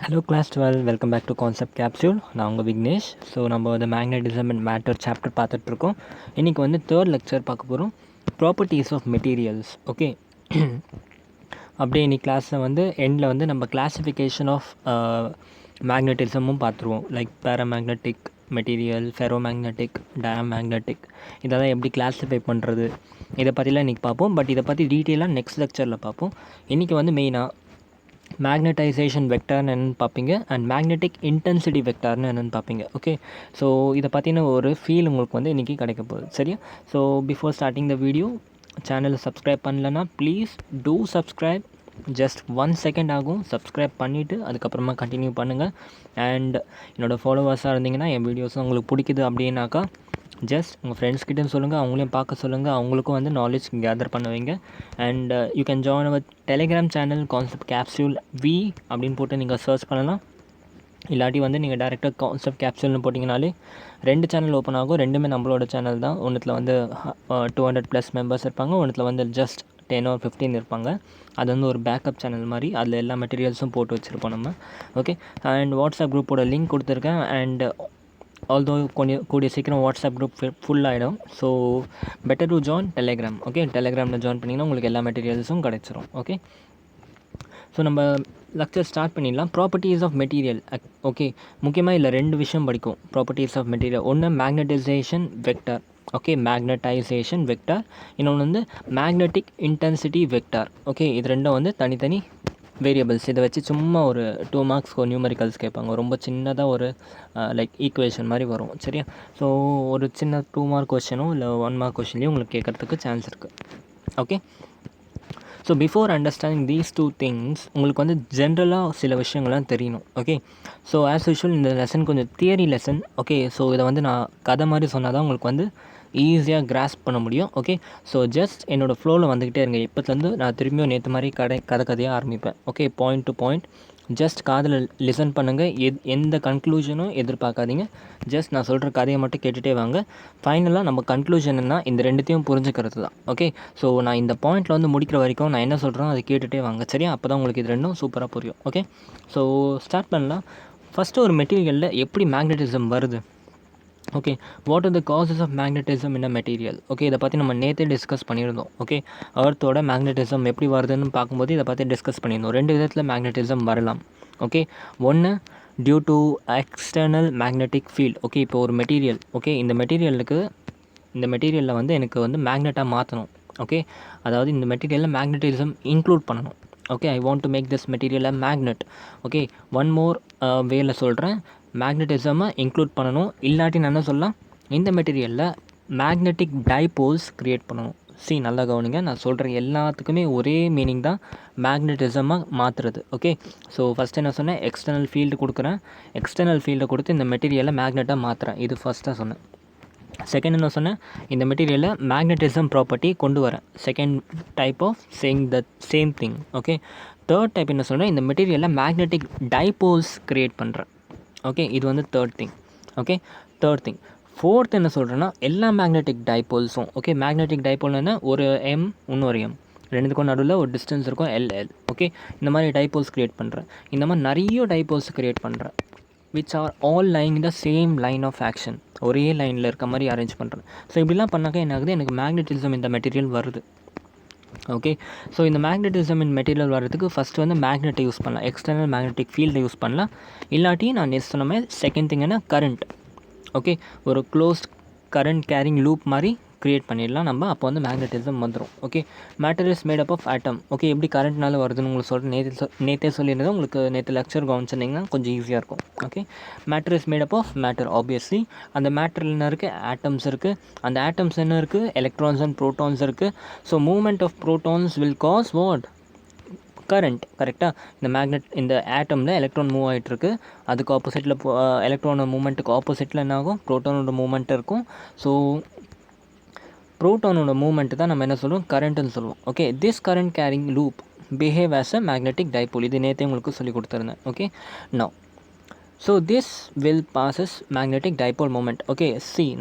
Hello class 12, welcome back to Concept Capsule. நான் உங்கள் Vignesh. So நம்ம வந்து மேக்னட்டிசம் அண்ட் மேட்டர் சாப்டர் பார்த்துட்ருக்கோம். இன்றைக்கி வந்து தேர்ட் லெக்சர் பார்க்க போகிறோம், ப்ராப்பர்ட்டிஸ் ஆஃப் மெட்டீரியல்ஸ். ஓகே, அப்படியே இன்னைக்கு கிளாஸில் வந்து எண்டில் வந்து நம்ம கிளாஸிஃபிகேஷன் ஆஃப் மேக்னட்டிசமும் பார்த்துருவோம். லைக் பேராமேக்னட்டிக் மெட்டீரியல், ஃபெரோமேக்னட்டிக், டயமேக்னட்டிக், இதெல்லாம் எப்படி கிளாஸிஃபை பண்ணுறது, இதை பற்றிலாம் இன்றைக்கி பார்ப்போம். பட் இதை பற்றி டீட்டெயிலாக நெக்ஸ்ட் லெக்சரில் பார்ப்போம். இன்றைக்கி வந்து மெயினாக மேக்னடைசேஷன் வெக்டார்னு என்னென்னு பார்ப்பீங்க, அண்ட் மேக்னெட்டிக் இன்டென்சிட்டி வெக்டார்னு என்னென்னு பார்ப்பீங்க. ஓகே, ஸோ இதை பற்றின ஒரு ஃபீல் உங்களுக்கு வந்து இன்றைக்கி கிடைக்க போகுது. சரியா? So before starting the video, சேனலை சப்ஸ்கிரைப் பண்ணலன்னா please do subscribe. Just 1 second ஆகும். சப்ஸ்கிரைப் பண்ணிவிட்டு அதுக்கப்புறமா கண்டினியூ பண்ணுங்கள். அண்ட் என்னோடய ஃபாலோவர்ஸாக இருந்தீங்கன்னா என் வீடியோஸ் உங்களுக்கு பிடிக்குது அப்படின்னாக்கா ஜஸ்ட் உங்கள் ஃப்ரெண்ட்ஸ்கிட்டையும் சொல்லுங்கள், அவங்களையும் பார்க்க சொல்லுங்கள், அவங்களுக்கும் வந்து நாலேஜ் கேதர் பண்ண வைங்க. And you can join our telegram channel concept capsule V அப்படின்னு போட்டு நீங்கள் சர்ச் பண்ணலாம். இல்லாட்டி வந்து நீங்கள் டேரெக்டாக கான்செப்ட் கேப்சூல்னு போட்டிங்கனாலே 2 சேனல் ஓப்பன் ஆகும். ரெண்டுமே நம்மளோட சேனல் தான். ஒன்றுத்தில் வந்து 200+ மெம்பர்ஸ் இருப்பாங்க, ஒன்றுத்தில் வந்து ஜஸ்ட் 10 or 15 இருப்பாங்க. அது வந்து ஒரு பேக்கப் சேனல் மாதிரி, அதில் எல்லா மெட்டீரியல்ஸும் போட்டு வச்சுருப்போம் நம்ம. ஓகே, அண்ட் வாட்ஸ்அப் குரூப்போட லிங்க் கொடுத்துருக்கேன். அண்ட் ஆல்தோ கூடிய சீக்கிரம் வாட்ஸ்அப் குரூப் ஃபுல் ஆகிடும். So better to join Telegram. Okay, டெலிகிராமில் ஜாயின் பண்ணிங்கன்னா உங்களுக்கு எல்லா மெட்டீரியல்ஸும் கிடச்சிரும். ஓகே, ஸோ நம்ம லெக்சர் ஸ்டார்ட் பண்ணிடலாம். Properties of material. ஓகே, முக்கியமாக இல்லை 2 விஷயம் படிக்கும் ப்ராப்பர்ட்டிஸ் ஆஃப் மெட்டீரியல். ஒன்று magnetization vector. Okay, magnetization vector. இன்னொன்று வந்து மேக்னெட்டிக் இன்டென்சிட்டி வெக்டார். ஓகே, இது ரெண்டும் வந்து தனித்தனி வேரியபிள்ஸ். இதை வச்சு சும்மா ஒரு 2 மார்க்ஸ் நியூமெரிக்கல்ஸ் கேட்பாங்க. ரொம்ப சின்னதாக ஒரு லைக் ஈக்குவேஷன் மாதிரி வரும். சரியா? ஸோ ஒரு சின்ன 2 மார்க் கொஷினோ இல்லை 1 மார்க் கொஷின்லேயும் உங்களுக்கு கேட்குறதுக்கு சான்ஸ் இருக்குது. Okay, so before understanding these 2 things உங்களுக்கு வந்து ஜென்ரலாக சில விஷயங்கள்லாம் தெரியணும். ஓகே, ஸோ ஆஸ் யூஷுவல் இந்த லெசன் கொஞ்சம் தியரி லெசன். ஓகே, ஸோ இதை வந்து நான் கதை மாதிரி சொன்னால் தான் உங்களுக்கு வந்து ஈஸியாக கிராஸ்ப் பண்ண முடியும். ஓகே, ஸோ ஜஸ்ட் என்னோடய ஃப்ளோவில் வந்துக்கிட்டே இருங்க. இப்போத்துலேருந்து நான் திரும்பியும் நேற்று மாதிரி கதையாக ஆரம்பிப்பேன். Okay, point to point just காதில் லிசன் பண்ணுங்கள். எந்த கன்க்ளூஷனும் எதிர்பார்க்காதீங்க. ஜஸ்ட் நான் சொல்கிற கதையை மட்டும் கேட்டுகிட்டே வாங்க. ஃபைனலாக நம்ம கன்க்ளூஷன் என்ன, இந்த ரெண்டுத்தையும் புரிஞ்சுக்கிறது தான். ஓகே, ஸோ நான் இந்த பாயிண்ட்டில் வந்து முடிக்கிற வரைக்கும் நான் என்ன சொல்கிறேன் அதை கேட்டுகிட்டே வாங்க. சரியா? அப்போ தான் உங்களுக்கு இது ரெண்டும் சூப்பராக புரியும். ஓகே, ஸோ ஸ்டார்ட் பண்ணலாம். ஃபஸ்ட்டு ஒரு மெட்டீரியலில் எப்படி மேக்னட்டிசம் வருது. Okay, what are the causes of magnetism in a material. Okay, இதை பற்றி நம்ம நேற்றே டிஸ்கஸ் பண்ணியிருந்தோம். ஓகே, அர்த்தோட மேக்னட்டிசம் எப்படி வருதுன்னு பார்க்கும்போது இதை பற்றி டிஸ்கஸ் பண்ணியிருந்தோம். 2 விதத்தில் மேக்னட்டிசம் வரலாம். ஓகே, ஒன்று due to external magnetic field. Okay, இப்போ ஒரு மெட்டீரியல், ஓகே, இந்த மெட்டீரியலில் வந்து எனக்கு வந்து மேக்னெட்டாக மாற்றணும். ஓகே, அதாவது இந்த மெட்டீரியலில் மேக்னட்டிசம் இன்க்ளூட் பண்ணணும். Okay, I want to make this material a magnet. Okay, one more வேல சொல்கிறேன், மேக்னட்டிசமை இன்க்ளூட் பண்ணணும். இல்லாட்டி நான் என்ன சொல்லலாம், இந்த மெட்டீரியலில் மேக்னெட்டிக் டைபோல்ஸ் க்ரியேட் பண்ணணும். நல்லா கவனிங்க, நான் சொல்கிற எல்லாத்துக்குமே ஒரே மீனிங் தான், மேக்னட்டிசமாக மாற்றுறது. ஓகே, ஸோ ஃபஸ்ட்டு என்ன சொன்னேன், எக்ஸ்டர்னல் ஃபீல்டு கொடுக்குறேன். எக்ஸ்டர்னல் ஃபீல்டை கொடுத்து இந்த மெட்டீரியலை மேக்னெட்டாக மாற்றுறேன். இது ஃபஸ்ட்டாக சொன்னேன். செகண்ட் என்ன சொன்னேன், இந்த மெட்டீரியலில் மேக்னட்டிசம் ப்ராப்பர்ட்டி கொண்டு வரேன். Second type of saying the same thing. Okay, third type என்ன சொல்கிறேன், இந்த மெட்டீரியலில் மேக்னெட்டிக் டைபோல்ஸ் க்ரியேட் பண்ணுறேன். ஓகே, இது வந்து third thing. Okay, third thing. Fourth என்ன சொல்கிறேன்னா, எல்லா மேக்னெட்டிக் டைபோல்ஸும். ஓகே, மேக்னெட்டிக் டைபோல்னா ஒரு எம் இன்னொரு எம், ரெண்டுத்துக்கும் நடுவில் ஒரு டிஸ்டன்ஸ் இருக்கும், எல்எல். ஓகே, இந்த மாதிரி டைபோல்ஸ் க்ரியேட் பண்ணுறேன். இந்த மாதிரி நிறைய டைபோல்ஸ் க்ரியேட் பண்ணுறேன், which are all lying the same line of action. ஒரே லைனில் இருக்க மாதிரி அரேஞ்ச் பண்ணுறேன். ஸோ இப்படிலாம் பண்ணாக்கா என்ன ஆகுது, எனக்கு மேக்னட்டிசம் இந்த மெட்டீரியல் வருது. ஓகே, ஸோ இந்த மேக்னட்டிசம் இன் மெட்டீரியல் வர்றதுக்கு ஃபஸ்ட்டு வந்து மேக்னெட்டை யூஸ் பண்ணலாம், எக்ஸ்டர்னல் மேக்னெட்டிக் ஃபீல்டை யூஸ் பண்ணலாம். இல்லாட்டி நான் நெக்ஸ்ட் சொன்ன மாதிரி செகண்ட் திங் என்ன, கரண்ட். ஓகே, ஒரு க்ளோஸ்ட் கரண்ட் கேரிங் லூப் மாதிரி க்ரியேட் பண்ணிடலாம் நம்ம. அப்போ வந்து மேக்னட்டிசம் வந்துடும். Okay, matter is made up of atom. Okay, எப்படி கரண்ட்னால வருதுன்னு உங்களுக்கு சொல்கிறேன். நேற்றே சொல்லியிருந்தது உங்களுக்கு, நேற்று லெக்சர் கவனிச்சிருந்தீங்கன்னா கொஞ்சம் ஈஸியாக இருக்கும். Okay, matter is made up of matter. Obviously அந்த மேட்டரில் என்ன இருக்குது, ஆட்டம்ஸ் இருக்குது. அந்த ஆட்டம்ஸ் என்ன இருக்குது, எலக்ட்ரான்ஸ் அண்ட் ப்ரோட்டான்ஸ் இருக்குது. So movement of protons will cause what, current. கரெக்டாக? இந்த ஆட்டமில் எலக்ட்ரான் மூவ் ஆகிட்டுருக்கு, அதுக்கு ஆப்போசிட்டில் எலக்ட்ரானோட மூமெண்ட்டுக்கு ஆப்போசிட்டில் என்ன ஆகும், ப்ரோட்டானோட மூமெண்ட் இருக்கும். ஸோ ப்ரோட்டானோட மூமெண்ட் தான் நம்ம என்ன சொல்லுவோம், கரண்ட்டுன்னு சொல்லுவோம். Okay, this current carrying loop behave as a magnetic dipole. இது நேற்றே உங்களுக்கு சொல்லி கொடுத்துருந்தேன். Okay, now so this will possess magnetic dipole moment. Okay,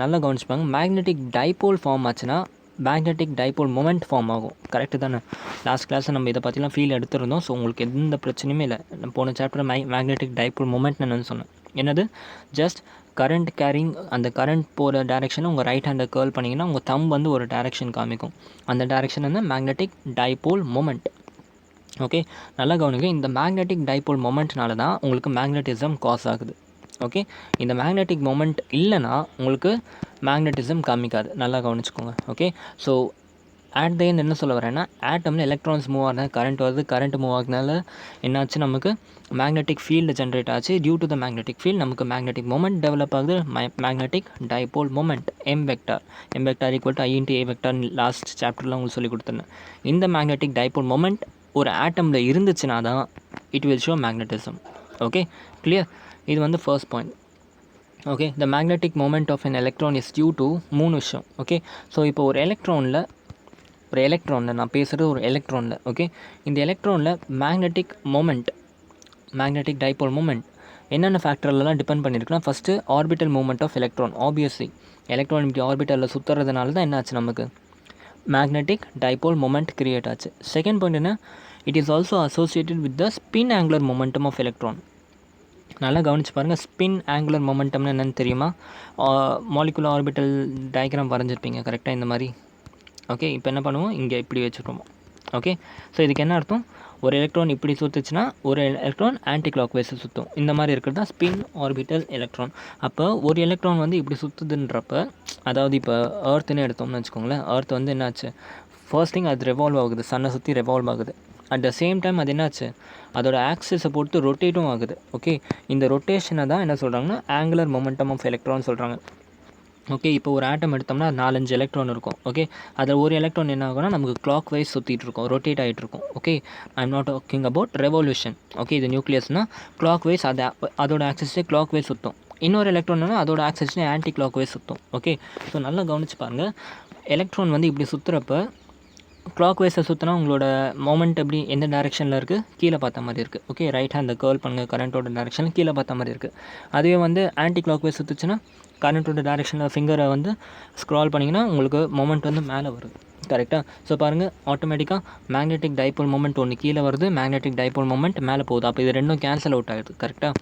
நல்லா கவனிச்சுப்பாங்க. மேக்னெட்டிக் டைபோல் ஃபார்ம் ஆச்சுன்னா மேக்னெட்டிக் டைபோல் மொமெண்ட் ஃபார்ம் ஆகும். கரெக்டு தானே? லாஸ்ட் கிளாஸில் நம்ம இதை பற்றிலாம் ஃபீல் எடுத்திருந்தோம். ஸோ உங்களுக்கு எந்த பிரச்சனையுமே இல்லை. போன சாப்டர் மேக்னெட்டிக் டைபோல் மொமெண்ட் என்னன்னு சொன்னேன். என்னது? ஜஸ்ட் கரண்ட் கேரிங், அந்த கரண்ட் போகிற டேரெக்ஷனில் உங்கள் ரைட் ஹேண்டை கேர்ள் பண்ணிங்கன்னா உங்கள் தம் வந்து ஒரு டேரெக்ஷன் காமிக்கும். அந்த டேரெக்ஷன் வந்து மேக்னெட்டிக் டைபோல் மொமெண்ட். ஓகே, நல்லா கவனிங்க. இந்த மேக்னெட்டிக் டைபோல் மொமெண்ட்னால தான் உங்களுக்கு மேக்னெட்டிசம் காஸ் ஆகுது. ஓகே, இந்த மேக்னெட்டிக் மொமெண்ட் இல்லைன்னா உங்களுக்கு மேக்னெட்டிசம் காமிக்காது. நல்லா கவனிச்சுக்கோங்க. Okay, so at the end என்ன சொல்ல வரேன்னா, ஆட்டமில் எலக்ட்ரான்ஸ் மூவ் ஆகுது, கரண்ட் வருது, கரண்ட் மூவ் ஆகுதுனால என்னாச்சு, நமக்கு மேக்னெட்டிக் ஃபீல்டு ஜென்ரேட் ஆச்சு. Due to the magnetic field நமக்கு மேக்னெட்டிக் மொமெண்ட் டெவலப் ஆகுது. Magnetic dipole moment M vector equal to I × A vector last சாப்டரில் உங்களுக்கு சொல்லி கொடுத்துருந்தேன். இந்த மேக்னெட்டிக் டைபோல் மொமெண்ட் ஒரு ஆட்டமில் இருந்துச்சுன்னா தான் it will show magnetism. Okay, clear? இது வந்து first point. Okay, the magnetic moment of an electron is due to 3 விஷயம். ஓகே, ஸோ இப்போ ஒரு எலக்ட்ரானில் நான் பேசுகிறது ஒரு எலக்ட்ரானில். ஓகே, இந்த எலக்ட்ரானில் magnetic moment, magnetic dipole moment என்னென்ன ஃபேக்டர்லாம் டிபெண்ட் பண்ணியிருக்குன்னா, first orbital moment of electron. Obviously electron இப்படி ஆர்பிட்டலில் சுற்றுறதுனால தான் என்னாச்சு, நமக்கு மேக்னெட்டிக் டைபோல் மொமெண்ட் கிரியேட் ஆச்சு. செகண்ட் பாயிண்ட் என்ன, it is also associated with the spin angular momentum of electron. நல்லா கவனிச்சு பாருங்கள். ஸ்பின் ஆங்குலர் மொமெண்டம்னு என்னென்னு தெரியுமா? மாலிகுலர் ஆர்பிட்டல் டயக்ராம் வரைஞ்சிருப்பீங்க கரெக்டாக இந்த மாதிரி. ஓகே, இப்போ என்ன பண்ணுவோம், இங்கே இப்படி வச்சுருப்போம். ஓகே, ஸோ இதுக்கு என்ன அர்த்தம், ஒரு எலக்ட்ரான் இப்படி சுற்றுச்சுன்னா ஒரு எலக்ட்ரான் ஆன்டி கிளாக் வைஸில் சுற்றும். இந்த மாதிரி இருக்கிறது தான் ஸ்பின் ஆர்பிட்டல் எலக்ட்ரான். அப்போ ஒரு எலக்ட்ரான் வந்து இப்படி சுற்றுதுன்றப்ப, அதாவது இப்போ எர்த்துன்னு எடுத்தோம்னு வச்சுக்கோங்களேன். எர்த் வந்து என்னாச்சு, ஃபர்ஸ்ட் திங் அது ரெவால்வ் ஆகுது, சன்னை சுற்றி ரெவால்வ் ஆகுது. அட் த சேம் டைம் அது என்னாச்சு, அதோட ஆக்சிஸை பொறுத்து ரொட்டேட்டும் ஆகுது. ஓகே, இந்த ரொட்டேஷனை தான் என்ன சொல்கிறாங்கன்னா ஆங்குலர் மொமெண்டம் ஆஃப் எலக்ட்ரான் சொல்கிறாங்க. ஓகே, இப்போ ஒரு ஆட்டம் எடுத்தோம்னா 4-5 எலக்ட்ரான் இருக்கும். ஓகே, அதில் ஒரு எலக்ட்ரான் என்ன ஆகும்னா நமக்கு கிளாக் வைஸ் சுற்றிட்டு இருக்கும், ரொட்டேட் ஆகிட்டு இருக்கும். Okay, I am not talking about revolution. Okay, இது நியூக்ளியஸ்னால் கிளாக் வைஸ் அதோட ஆக்சிஸே கிளாக் வைஸ் சுற்றும். இன்னொரு எலக்ட்ரான்னா அதோட ஆக்சிஸ்லேயே ஆன்டி கிளாக் வைஸ் சுற்றும். ஓகே, ஸோ நல்லா கவனிச்சு பாருங்கள். எலக்ட்ரான் வந்து இப்படி சுற்றுறப்ப கிளாக் வைஸை சுற்றினா உங்களோட மொமெண்ட் எப்படி, எந்த டேரெக்ஷனில் இருக்குது, கீழே பார்த்த மாதிரி இருக்குது. ஓகே, ரைட் ஹேண்ட் கேர்ள் பண்ணுங்கள், கரண்ட்டோட டேரெக்ஷனில் கீழே பார்த்த மாதிரி இருக்குது. அதுவே வந்து ஆன்டி கிளாக் வைஸ் சுற்றுச்சுன்னா கரண்ட்டோட டேரெக்ஷனில் ஃபிங்கரை வந்து ஸ்க்ரால் பண்ணிங்கன்னா உங்களுக்கு மொமெண்ட் வந்து மேலே வருது. கரெக்டாக? ஸோ பாருங்கள், ஆட்டோமேட்டிக்காக மேக்னெட்டிக் டைபோல் மொமெண்ட் ஒன்று கீழே வருது, மேக்னெட்டிக் டைபோல் மொமெண்ட் மேலே போகுது. அப்போ இது ரெண்டும் கேன்சல் அவுட் ஆகிடுது. கரெக்டாக?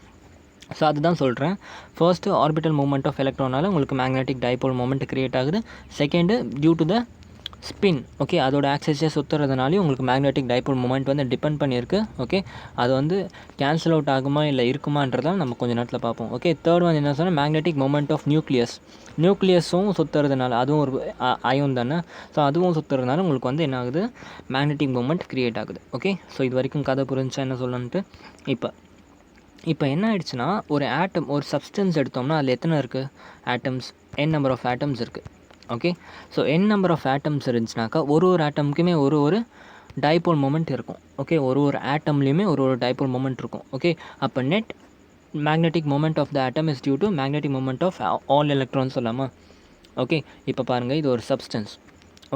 ஸோ அதுதான் சொல்கிறேன். ஃபர்ஸ்ட்டு ஆர்பிட்டல் மூமெண்ட் ஆஃப் எலக்ட்ரானால் உங்களுக்கு மேக்னெட்டிக் டைபோல் மொமெண்ட் க்ரியேட் ஆகுது. Second due to the spin. Okay, அதோட ஆக்சிஸே சுற்றுறதுனாலையும் உங்களுக்கு மேக்னெட்டிக் டைபோல் மொமெண்ட் வந்து டிபெண்ட் பண்ணியிருக்கு. ஓகே, அது வந்து கேன்சல் அவுட் ஆகுமா இல்லை இருக்குமான்றதை நம்ம கொஞ்சம் நேரத்தில் பார்ப்போம். ஓகே, தேர்ட் வந்து என்ன சொன்னால் மேக்னெட்டிக் மொமெண்ட் ஆஃப் நியூக்ளியஸும் சுற்றுறதுனால, அதுவும் ஒரு அயன் தானே. ஸோ அதுவும் சுற்றுறதுனால உங்களுக்கு வந்து என்ன ஆகுது, மேக்னெட்டிக் மொமெண்ட் க்ரியேட் ஆகுது. ஓகே, ஸோ இது வரைக்கும் கதை புரிஞ்சா என்ன சொல்லணுன்ட்டு. இப்போ என்ன ஆயிடுச்சுன்னா, ஒரு ஆட்டம், ஒரு சப்ஸ்டன்ஸ் எடுத்தோம்னா அதில் எத்தனை இருக்குது atoms, n number of atoms இருக்குது. Okay, so n number of atoms இருந்துச்சுனாக்கா ஒரு ஆட்டமுக்குமே ஒரு டைபோல் மொமெண்ட் இருக்கும். ஓகே, ஒரு ஆட்டம்லேயுமே ஒரு டைபோல் மொமெண்ட் இருக்கும். ஓகே, அப்போ net magnetic moment of the atom is due to magnetic moment of all electrons சொல்லாமா? ஓகே, இப்போ பாருங்கள், இது ஒரு சப்ஸ்டன்ஸ்.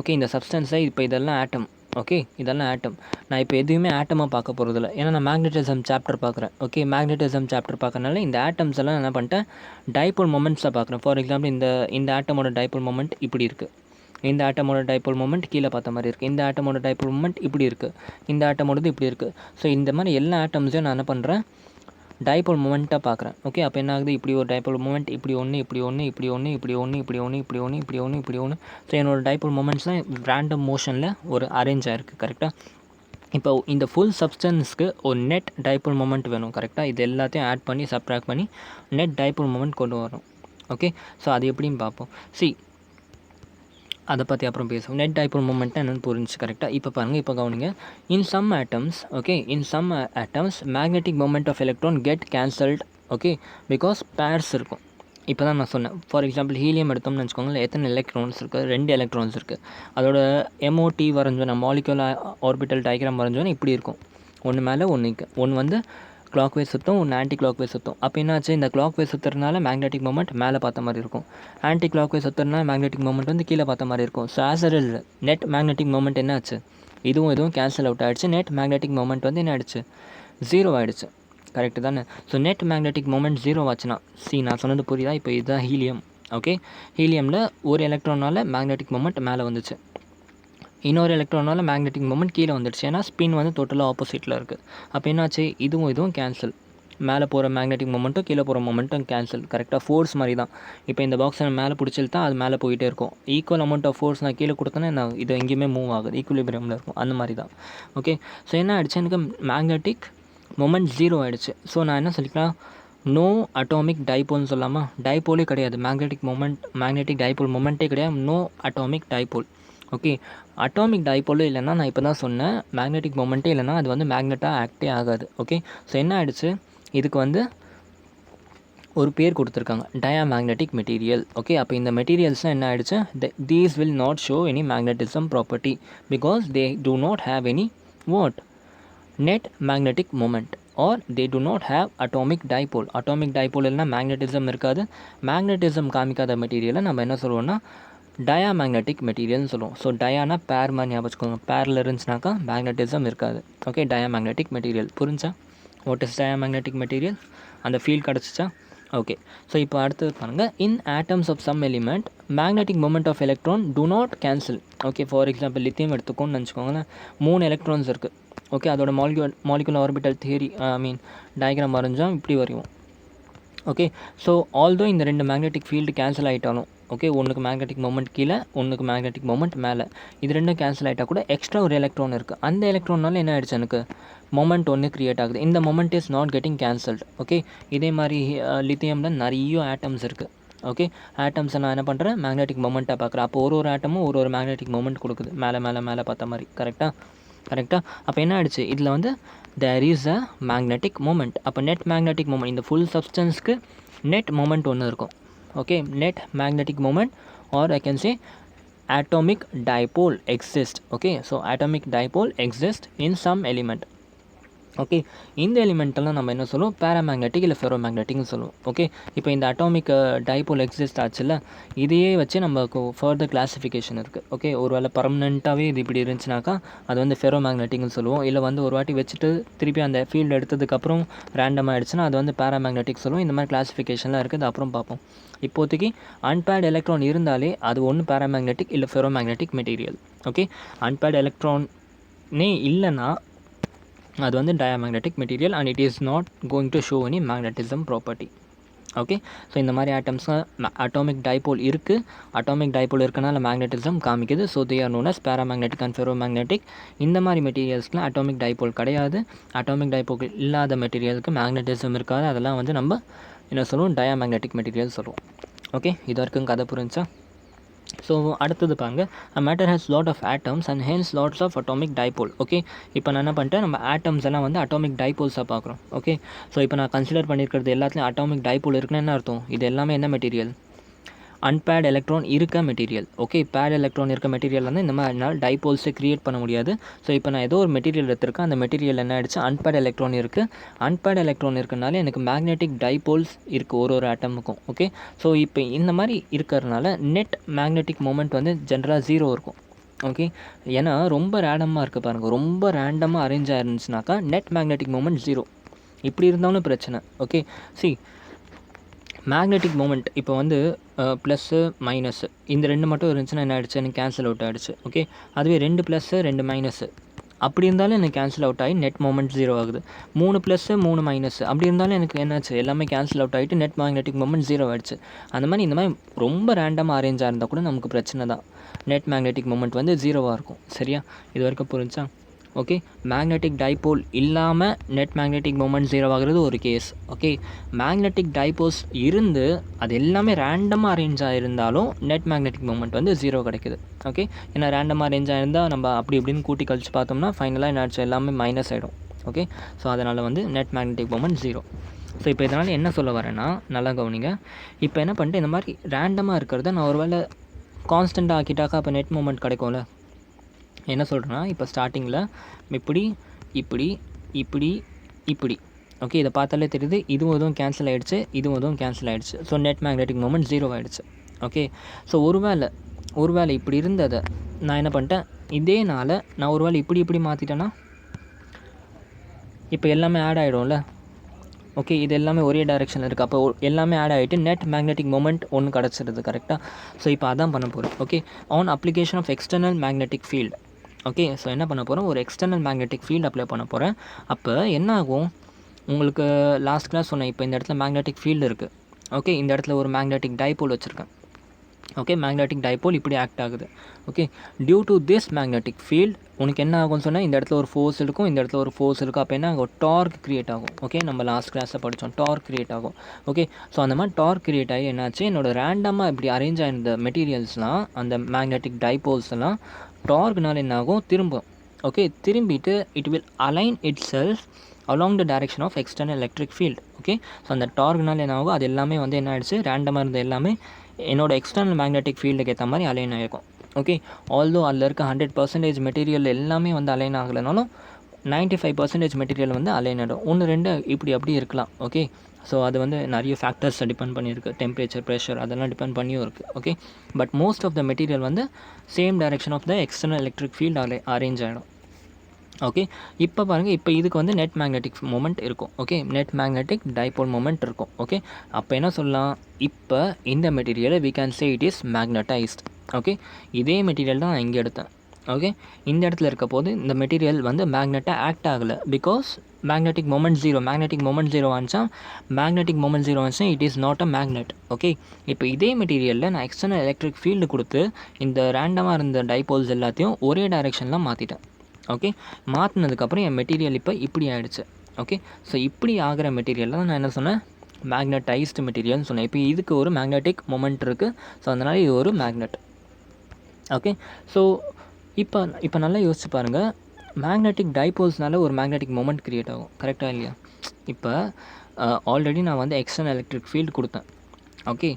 ஓகே, இந்த சப்ஸ்டன்ஸை இப்போ இதெல்லாம் ஆட்டம். ஓகே, இதெல்லாம் ஆட்டம். நான் இப்போ எதுவுமே ஆட்டமாக பார்க்க போகிறதில்ல, ஏன்னா நான் மேக்னெட்டிசம் சாப்டர் பார்க்குறேன். ஓகே, மேக்னெட்டிசம் சாப்டர் பார்க்கறனால இந்த ஆட்டம்ஸ் எல்லாம் என்ன பண்ணிட்டேன், டைபோல் மொமெண்ட்ஸாக பார்க்குறேன். ஃபார் எக்ஸாம்பிள் இந்த ஆட்டமோட டைபோல் மொமெண்ட் இப்படி இருக்குது, இந்த ஆட்டமோட டைபோல் மொமெண்ட் கீழே பார்த்த மாதிரி இருக்குது, இந்த ஆட்டமோட டைபோல் மொமெண்ட் இப்படி இருக்குது, இந்த ஆட்டமோடது இப்படி இருக்குது. ஸோ இந்த மாதிரி எல்லா ஆட்டம்ஸையும் நான் என்ன பண்ணுறேன், டைபோல் மொமெண்ட்டாக பார்க்குறேன். ஓகே, அப்போ என்ன ஆகுது, இப்படி ஒரு டைபோல் மொமெண்ட், இப்படி ஒன்று, இப்படி ஒன்று, இப்படி ஒன்று, இப்படி ஒன்று, இப்படி ஒன்று, இப்படி ஒன்று, இப்படி ஒன்று, இப்படி ஒன்று. ஸோ என்னோடய டைபோல் மொமெண்ட்ஸ்லாம் ரேண்டம் மோஷனில் ஒரு அரேஞ்ச் ஆகிருக்கு. கரெக்டாக? இப்போ இந்த ஃபுல் சப்ஸ்டன்ஸ்க்கு ஒரு நெட் டைபோல் மொமெண்ட் வேணும். கரெக்டாக? இது எல்லாத்தையும் ஆட் பண்ணி சப்ட்ராக்ட் பண்ணி நெட் டைபோல் மொமெண்ட் கொண்டு வரும். ஓகே, ஸோ அது எப்படின்னு பார்ப்போம். அதை பற்றி அப்புறம் பேசுவோம். நெட் டைபோல் மொமெண்ட்னா என்னென்னு புரிஞ்சு. கரெக்டாக? இப்போ பாருங்கள், இப்போ கவனிங்க. In some atoms magnetic moment of electron get cancelled. Okay, because pairs இருக்கும். இப்போ தான் நான் சொன்னேன். ஃபார் எக்ஸாம்பிள் ஹீலியம் எடுத்தோம்னு வச்சுக்கோங்களேன், எத்தனை எலக்ட்ரான்ஸ் இருக்குது, 2 எலக்ட்ரான்ஸ் இருக்குது. அதோட MOT வரைஞ்சோன்னா, மாலிகுலர் ஆர்பிட்டல் டயக்ராம் வரைஞ்சோன்னா இப்படி இருக்கும். ஒன்று மேலே ஒன்று வந்து கிளாக் வைஸ் சுற்றும், ஒன்று ஆன்டி கிளாக் வைஸ் சுற்றும். அப்போ என்னாச்சு, இந்த கிளாக் வைஸ் சுற்றுறதுனால மேக்னெட்டிக் மொமெண்ட் மேலே பார்த்த மாதிரி இருக்கும், ஆன்டி கிளாக் வைஸ் சுற்றுறதுனால மேக்னெட்டிக் மொமெண்ட் வந்து கீழே பார்த்த மாதிரி இருக்கும். So as a net magnetic moment என்ன ஆச்சு, இதுவும் கேன்சல் அவுட் ஆகிடுச்சு. நெட் மேக்னெட்டிக் மொமெண்ட் வந்து என்ன ஆகிடுச்சு, 0 ஆகிடுச்சு. கரெக்டு தானே? ஸோ நெட் மேக்னெட்டிக் மொமெண்ட் 0 ஆச்சுன்னா, நான் சொன்னது புரியுதா? இப்போ இதுதான் ஹீலியம். ஓகே, ஹீலியமில் ஒரு எலக்ட்ரானால் மேக்னெட்டிக் மொமெண்ட் மேலே வந்துச்சு. இன்னொரு எலக்ட்ரானால் மேக்னெட்டிக் மூமெண்ட் கீழே வந்துடுச்சு, ஏன்னா ஸ்பின் வந்து டோட்டலாக ஆப்போசிட்டில் இருக்குது. அப்போ என்னாச்சு, இதுவும் கேன்சல், மேலே போகிற மேக்னெட்டிக் மொமெண்ட்டும் கீழே போகிற மொமெண்ட்டும் கேன்சல். கரெக்டாக ஃபோர்ஸ் மாதிரி தான். இப்போ இந்த பாக்ஸை மேலே பிடிச்சிருத்தா அது மேலே போயிட்டே இருக்கும். ஈக்குவல் அமௌண்ட் ஆஃப் ஃபோர்ஸ் நான் கீழே கொடுத்தேன்னா நான் இது எங்கேயுமே மூவ் ஆகுது, ஈக்குவலிபிரியமில் இருக்கும். அந்த மாதிரி தான். ஓகே, ஸோ என்ன ஆகிடுச்சு, எனக்கு மேக்னெட்டிக் மொமெண்ட் 0 ஆகிடுச்சு. ஸோ நான் என்ன சொல்லிக்கலாம், நோ அட்டாமிக் டைபோல்னு சொல்லாமா, டைபோலே கிடையாது, மேக்னெட்டிக் டைபோல் மொமெண்ட்டே கிடையாது, no atomic dipole. Okay, atomic டைபோலே இல்லைன்னா நான் இப்போ தான் சொன்னேன், மேக்னெட்டிக் மொமெண்ட்டே இல்லைன்னா அது வந்து மேக்னெட்டாக ஆக்டே ஆகாது. ஓகே, ஸோ என்ன ஆகிடுச்சு, இதுக்கு வந்து ஒரு பேர் கொடுத்துருக்காங்க, டயாமேக்னெட்டிக் மெட்டீரியல். ஓகே, அப்போ இந்த மெட்டீரியல்ஸ்லாம் என்ன ஆகிடுச்சு, these will not show any magnetism property because they do not have any what net magnetic moment or they do not have atomic dipole. Atomic dipole இல்லைனா மேக்னெட்டிசம் இருக்காது. மேக்னெட்டிசம் காமிக்காத மெட்டீரியலை நம்ம என்ன சொல்லுவோம்னா டயாமேக்னெட்டிக் மெட்டீரியல்னு சொல்லுவோம். ஸோ டயானா பேர் மாதிரி ஞாபகம் வச்சுக்கோங்க, பேரில் இருந்துச்சுனாக்கா மேக்னெட்டிசம் இருக்காது. ஓகே, டயாமேக்னெட்டிக் மெட்டீரியல் புரிஞ்சா, வாட் இஸ் டயாமேக்னெட்டிக் மெட்டீரியல், அந்த ஃபீல் கிடச்சிச்சா. ஓகே, ஸோ இப்போ அடுத்தது பாருங்கள், in atoms of some element magnetic moment of electron do not cancel. Okay, for example lithium எடுத்துக்கோன்னு நினச்சிக்கோங்களேன், 3 எலக்ட்ரான்ஸ் இருக்குது. ஓகே, அதோட மாலிகுலர் ஆர்பிட்டல் தியரி டயக்ராம் வரைஞ்சால் இப்படி வரையும். ஓகே, ஸோ ஆல்தோ இந்த 2 மேக்னெட்டிக் ஃபீல்டு கேன்சல் ஆகிட்டாலும், ஓகே, ஒன்றுக்கு மேக்னெட்டிக் மொமெண்ட் கீழே, ஒன்றுக்கு மேக்னெட்டிக் மொமெண்ட் மேலே, இது 2 கேன்சல் ஆகிட்டா கூட எக்ஸ்ட்ரா ஒரு எலக்ட்ரான் இருக்குது. அந்த எலக்ட்ரானால என்ன ஆகிடுச்சு, எனக்கு மொமெண்ட் ஒன்று க்ரியேட் ஆகுது. இந்த moment is not getting cancelled. Okay, இதே மாதிரி லித்தியமில் நிறைய ஆட்டம்ஸ் இருக்குது. ஓகே, ஆட்டம்ஸை நான் என்ன பண்ணுறேன், மேக்னெட்டிக் மொமெண்ட்டாக பார்க்குறேன். அப்போ ஒரு ஆட்டமும் ஒரு மேக்னெட்டிக் மொமெண்ட் கொடுக்குது, மேலே பார்த்த மாதிரி. கரெக்டாக அப்போ என்ன ஆகிடுச்சு, இதில் வந்து there is a magnetic moment. அப்போ நெட் மேக்னெட்டிக் மொமெண்ட், இந்த ஃபுல் சப்ஸ்டன்ஸ்க்கு நெட் மொமெண்ட் ஒன்று இருக்கும். Okay, net magnetic moment or I can say atomic dipole exist. Okay, so atomic dipole exists in some element. Okay, இந்த எலிமெண்ட்டெல்லாம் நம்ம என்ன சொல்லுவோம், paramagnetic இல்லை ஃபெரோமேக்னெட்டிக்னு சொல்லுவோம். ஓகே, இப்போ இந்த அட்டாமிக் டைபோல் எக்ஸிஸ்ட் ஆச்சுல்ல, இதையே வச்சு நமக்கு ஃபர்தர் கிளாஸிஃபிகேஷன் இருக்குது. ஓகே, ஒரு வேளை பர்மனெண்ட்டாகவே இது இப்படி இருந்துச்சுனாக்கா அது வந்து ஃபெரோமேக்னெட்டிக்னு சொல்லுவோம். இல்லை வந்து ஒரு வாட்டி வச்சுட்டு திருப்பி அந்த ஃபீல்டு எடுத்ததுக்கப்புறம் ரேண்டம் ஆகிடுச்சுன்னா அது வந்து பேராமேக்னெட்டிக் சொல்லுவோம். இந்த மாதிரி கிளாஸிஃபிகேஷன்லாம் இருக்குது, அப்புறம் பார்ப்போம். இப்போதைக்கு அன்பேர்டு எலக்ட்ரான் இருந்தாலே அது ஒன்று பேராமேக்னெட்டிக் இல்லை ஃபெரோமேக்னெட்டிக் மெட்டீரியல். ஓகே, அன்பேர்டு எலக்ட்ரானே இல்லைன்னா அது வந்து diamagnetic material and it is not going to show any magnetism property. Okay, so இந்த மாதிரி ஆட்டம்ஸ்லாம் அட்டாமிக் டைபோல் இருக்குது, அட்டாமிக் டைபோல் இருக்கனால மேக்னெட்டிசம் காமிக்குது. So they are known as paramagnetic and ferromagnetic. இந்த மாதிரி மெட்டீரியல்ஸ்லாம் அட்டாமிக் டைபோல் கிடையாது. அட்டாமிக் டைபோல் இல்லாத மெட்டீரியலுக்கு மேக்னெட்டிசம் இருக்காது. அதெல்லாம் வந்து நம்ம என்ன சொல்லுவோம், டயாமேக்னெட்டிக் மெட்டீரியல் சொல்லுவோம். ஓகே, இது வரைக்கும் கதை புரிஞ்சா. ஸோ அடுத்தது பாருங்க, a matter has lot of atoms and hence lots of atomic dipole. Okay, இப்போ நான் என்ன பண்ணிட்டேன், நம்ம ஆட்டம்ஸ் எல்லாம் வந்து அட்டாமிக் டைபோல்ஸாக பார்க்குறோம். ஓகே, ஸோ இப்போ நான் கன்சிடர் பண்ணியிருக்கிறது எல்லாத்துலேயும் அட்டாமிக் டைபோல் இருக்குன்னு என்ன அர்த்தம், இது எல்லாமே என்ன மெட்டீரியல், அன்பேர்டு எலக்ட்ரான் இருக்க மெட்டீரியல். ஓகே, பேட் எலக்ட்ரான் இருக்க மெட்டீரியல் வந்து இந்த மாதிரி என்னால் டைபோல்ஸை க்ரியேட் பண்ண முடியாது. ஸோ இப்போ நான் ஏதோ ஒரு மெட்டீரியல் எடுத்திருக்கேன், அந்த மெட்டீரியல் என்ன ஆகிடுச்சு, அன்பேர்டு எலக்ட்ரான் இருக்குது. அன்பேர்டு எலக்ட்ரான் இருக்கனால எனக்கு மேக்னெட்டிக் டைபோல்ஸ் இருக்குது ஒரு ஆட்டமுக்கும். ஓகே, ஸோ இப்போ இந்த மாதிரி இருக்கிறதுனால நெட் மேக்னெட்டிக் மொமெண்ட் வந்து ஜென்ரலாக 0 இருக்கும். ஓகே, ஏன்னா ரொம்ப ரேண்டமாக இருக்குது பாருங்கள், ரொம்ப ரேண்டமாக அரேஞ்ச் ஆயிருந்துச்சுனாக்கா நெட் மேக்னெட்டிக் மொமெண்ட் 0. இப்படி இருந்தாலும் பிரச்சனை. ஓகே, சி மேக்னெட்டிக் மொமெண்ட் இப்போ வந்து ப்ளஸ்ஸு மைனஸு இந்த 2 மட்டும் இருந்துச்சுன்னா என்ன ஆகிடுச்சு, எனக்கு கேன்சல் அவுட் ஆகிடுச்சு. ஓகே, அதுவே 2 ப்ளஸ்ஸு 2 மைனஸு அப்படி இருந்தாலும் எனக்கு கேன்சல் அவுட் ஆகி நெட் மொமெண்ட் 0 ஆகுது. 3 ப்ளஸ்ஸு 3 மைனஸு அப்படி இருந்தாலும் எனக்கு என்னாச்சு, எல்லாமே கேன்சல் அவுட் ஆகிட்டு நெட் மேக்னெட்டிக் மொமெண்ட் 0 ஆகிடுச்சு. அந்த மாதிரி இந்த மாதிரி ரொம்ப ரேண்டமாக அரேஞ்சாக இருந்தால் கூட நமக்கு பிரச்சனை தான், நெட் மேக்னெட்டிக் மொமெண்ட் வந்து 0வாக இருக்கும். சரியா, இது வரைக்கும் புரிஞ்சா. ஓகே, மேக்னெட்டிக் டைபோல் இல்லாமல் நெட் மேக்னெட்டிக் மொமெண்ட் 0 ஆகிறது ஒரு கேஸ். ஓகே, மேக்னெட்டிக் டைபோல்ஸ் இருந்து அது எல்லாமே ரேண்டமாக அரேஞ்ச் ஆகிருந்தாலும் நெட் மேக்னெட்டிக் மொமெண்ட் வந்து 0 கிடைக்குது. ஓகே, ஏன்னா ரேண்டமாக அரேஞ்ச் ஆகிருந்தால் நம்ம அப்படி இப்படின்னு கூட்டி கழிச்சு பார்த்தோம்னா ஃபைனலாக என்னாச்சு, எல்லாமே மைனஸ் ஆகிடும். ஓகே, ஸோ அதனால் வந்து நெட் மேக்னெட்டிக் மொமெண்ட் 0. ஸோ இப்போ இதனால் என்ன சொல்ல வரேன்னா, நல்லா கவனிங்க, இப்போ என்ன பண்ணிட்டு இந்த மாதிரி ரேண்டமாக இருக்கிறத நான் ஒரு வேளை கான்ஸ்டண்ட்டாக ஆக்கிட்டாக்கா அப்போ நெட் மொமெண்ட் கிடைக்கும்ல. என்ன சொல்கிறேன்னா, இப்போ ஸ்டார்டிங்கில் இப்படி இப்படி இப்படி இப்படி ஓகே, இதை பார்த்தாலே தெரியுது, இதுவும் கேன்சல் ஆகிடுச்சு, இதுவும் கேன்சல் ஆகிடுச்சு. ஸோ நெட் மேக்னெட்டிக் மொமெண்ட் 0 ஆகிடுச்சு. ஓகே, ஸோ ஒருவேளை இப்படி இருந்ததை நான் என்ன பண்ணிட்டேன், இதேனால் நான் ஒருவேளை இப்படி மாற்றிட்டேன்னா இப்போ எல்லாமே ஆட் ஆகிடும்ல. ஓகே, இது எல்லாமே ஒரே டைரெக்ஷனில் இருக்குது, அப்போ எல்லாமே ஆட் ஆகிட்டு நெட் மேக்னெட்டிக் மொமெண்ட் ஒன்று கிடச்சிருது. கரெக்டாக, ஸோ இப்போ அதான் பண்ண போகிறேன். Okay, on application of external magnetic field. Okay, so என்ன பண்ண போகிறோம், ஒரு எக்ஸ்டர்னல் மேக்னெட்டிக் ஃபீல்டு அப்ளை பண்ண போகிறேன். அப்போ என்ன ஆகும், உங்களுக்கு லாஸ்ட் கிளாஸ் சொன்னேன், இப்போ இந்த இடத்துல மேக்னெட்டிக் ஃபீல்டு இருக்குது. ஓகே, இந்த இடத்துல ஒரு மேக்னெட்டிக் டைபோல் வச்சுருக்கேன். ஓகே, மேக்னெட்டிக் டைபோல் இப்படி ஆக்ட் ஆகுது. Okay, due to this magnetic field உனக்கு என்ன ஆகும்னு சொன்னால், இந்த இடத்துல ஒரு ஃபோர்ஸ் இருக்கும், இந்த இடத்துல ஒரு ஃபோர்ஸ் இருக்கும். அப்போ என்ன ஆகும், டார்க் க்ரியேட் ஆகும். ஓகே, நம்ம லாஸ்ட் கிளாஸில் படித்தோம், டார்க் க்ரியேட் ஆகும். ஓகே, ஸோ அந்த மாதிரி டார்க் க்ரியேட் ஆகி என்னாச்சு, என்னோட ரேண்டமாக இப்படி அரேஞ்ச் ஆகிருந்த மெட்டீரியல்ஸ்லாம், அந்த மேக்னெட்டிக் டைபோல்ஸ்லாம் டார்க்னால் என்ன ஆகும், திரும்பும். ஓகே, திரும்பிட்டு it will align itself along the direction of external electric field. Okay, so அந்த டார்க்னால் என்ன ஆகும், அது எல்லாமே வந்து என்ன ஆயிடுச்சு, ரேண்டமாக இருந்த எல்லாமே என்னோட எக்ஸ்டர்னல் மேக்னெட்டிக் ஃபீல்டுக்கு ஏற்ற மாதிரி அலைன் ஆகிருக்கும். ஓகே, ஆல்தோ அதில் இருக்க 100% மெட்டீரியல் எல்லாமே வந்து அலைன் ஆகலைனாலும் 95% மெட்டீரியல் வந்து அலைன் ஆகிடும். 1-2 இப்படி அப்படி இருக்கலாம். ஓகே, ஸோ அது வந்து நிறைய ஃபேக்டர்ஸ் டிபெண்ட் பண்ணியிருக்கு, டெம்பரேச்சர், ப்ரெஷர் அதெல்லாம் டிபெண்ட் பண்ணியும் இருக்குது. Okay, but most of the material வந்து same direction of the external electric field arrange ஆகிடும். ஓகே, இப்போ பாருங்கள், இப்போ இதுக்கு வந்து நெட் மேக்னெட்டிக் மொமெண்ட் இருக்கும். Okay, net magnetic dipole moment இருக்கும். ஓகே, அப்போ என்ன சொல்லலாம், இப்போ இந்த மெட்டீரியலை we can say it is magnetized. Okay, இதே மெட்டீரியல் தான் நான் இங்கே எடுத்தேன். ஓகே, இந்த இடத்துல இருக்க போது இந்த மெட்டீரியல் வந்து மேக்னெட்டாக ஆக்ட் ஆகலை, because magnetic moment zero. Magnetic moment zero வந்துச்சா it is not a magnet. Okay, இப்போ இதே மெட்டீரியலில் நான் எக்ஸ்டர்னல் எலக்ட்ரிக் ஃபீல்டு கொடுத்து இந்த ரேண்டமாக இருந்த டைபோல்ஸ் எல்லாத்தையும் ஒரே டைரெக்ஷனில் மாற்றிட்டேன். ஓகே, மாற்றினதுக்கப்புறம் என் மெட்டீரியல் இப்போ இப்படி ஆகிடுச்சு. ஓகே, ஸோ இப்படி ஆகிற மெட்டீரியலில் தான் நான் என்ன சொன்னேன், மேக்னடைஸ்டு மெட்டீரியல்னு சொன்னேன். இப்போ இதுக்கு ஒரு மேக்னெட்டிக் மொமெண்ட் இருக்குது, ஸோ அதனால் இது ஒரு மேக்னெட். ஓகே, ஸோ இப்போ நல்லா யோசிச்சு பாருங்கள், மேக்னெட்டிக் டைபோல்ஸ்னால ஒரு மேக்னெட்டிக் மொமெண்ட் க்ரியேட் ஆகும், கரெக்டாக இல்லையா? இப்போ ஆல்ரெடி நான் வந்து எக்ஸ்டர்னல் எலக்ட்ரிக் ஃபீல்டு கொடுத்தேன். Okay,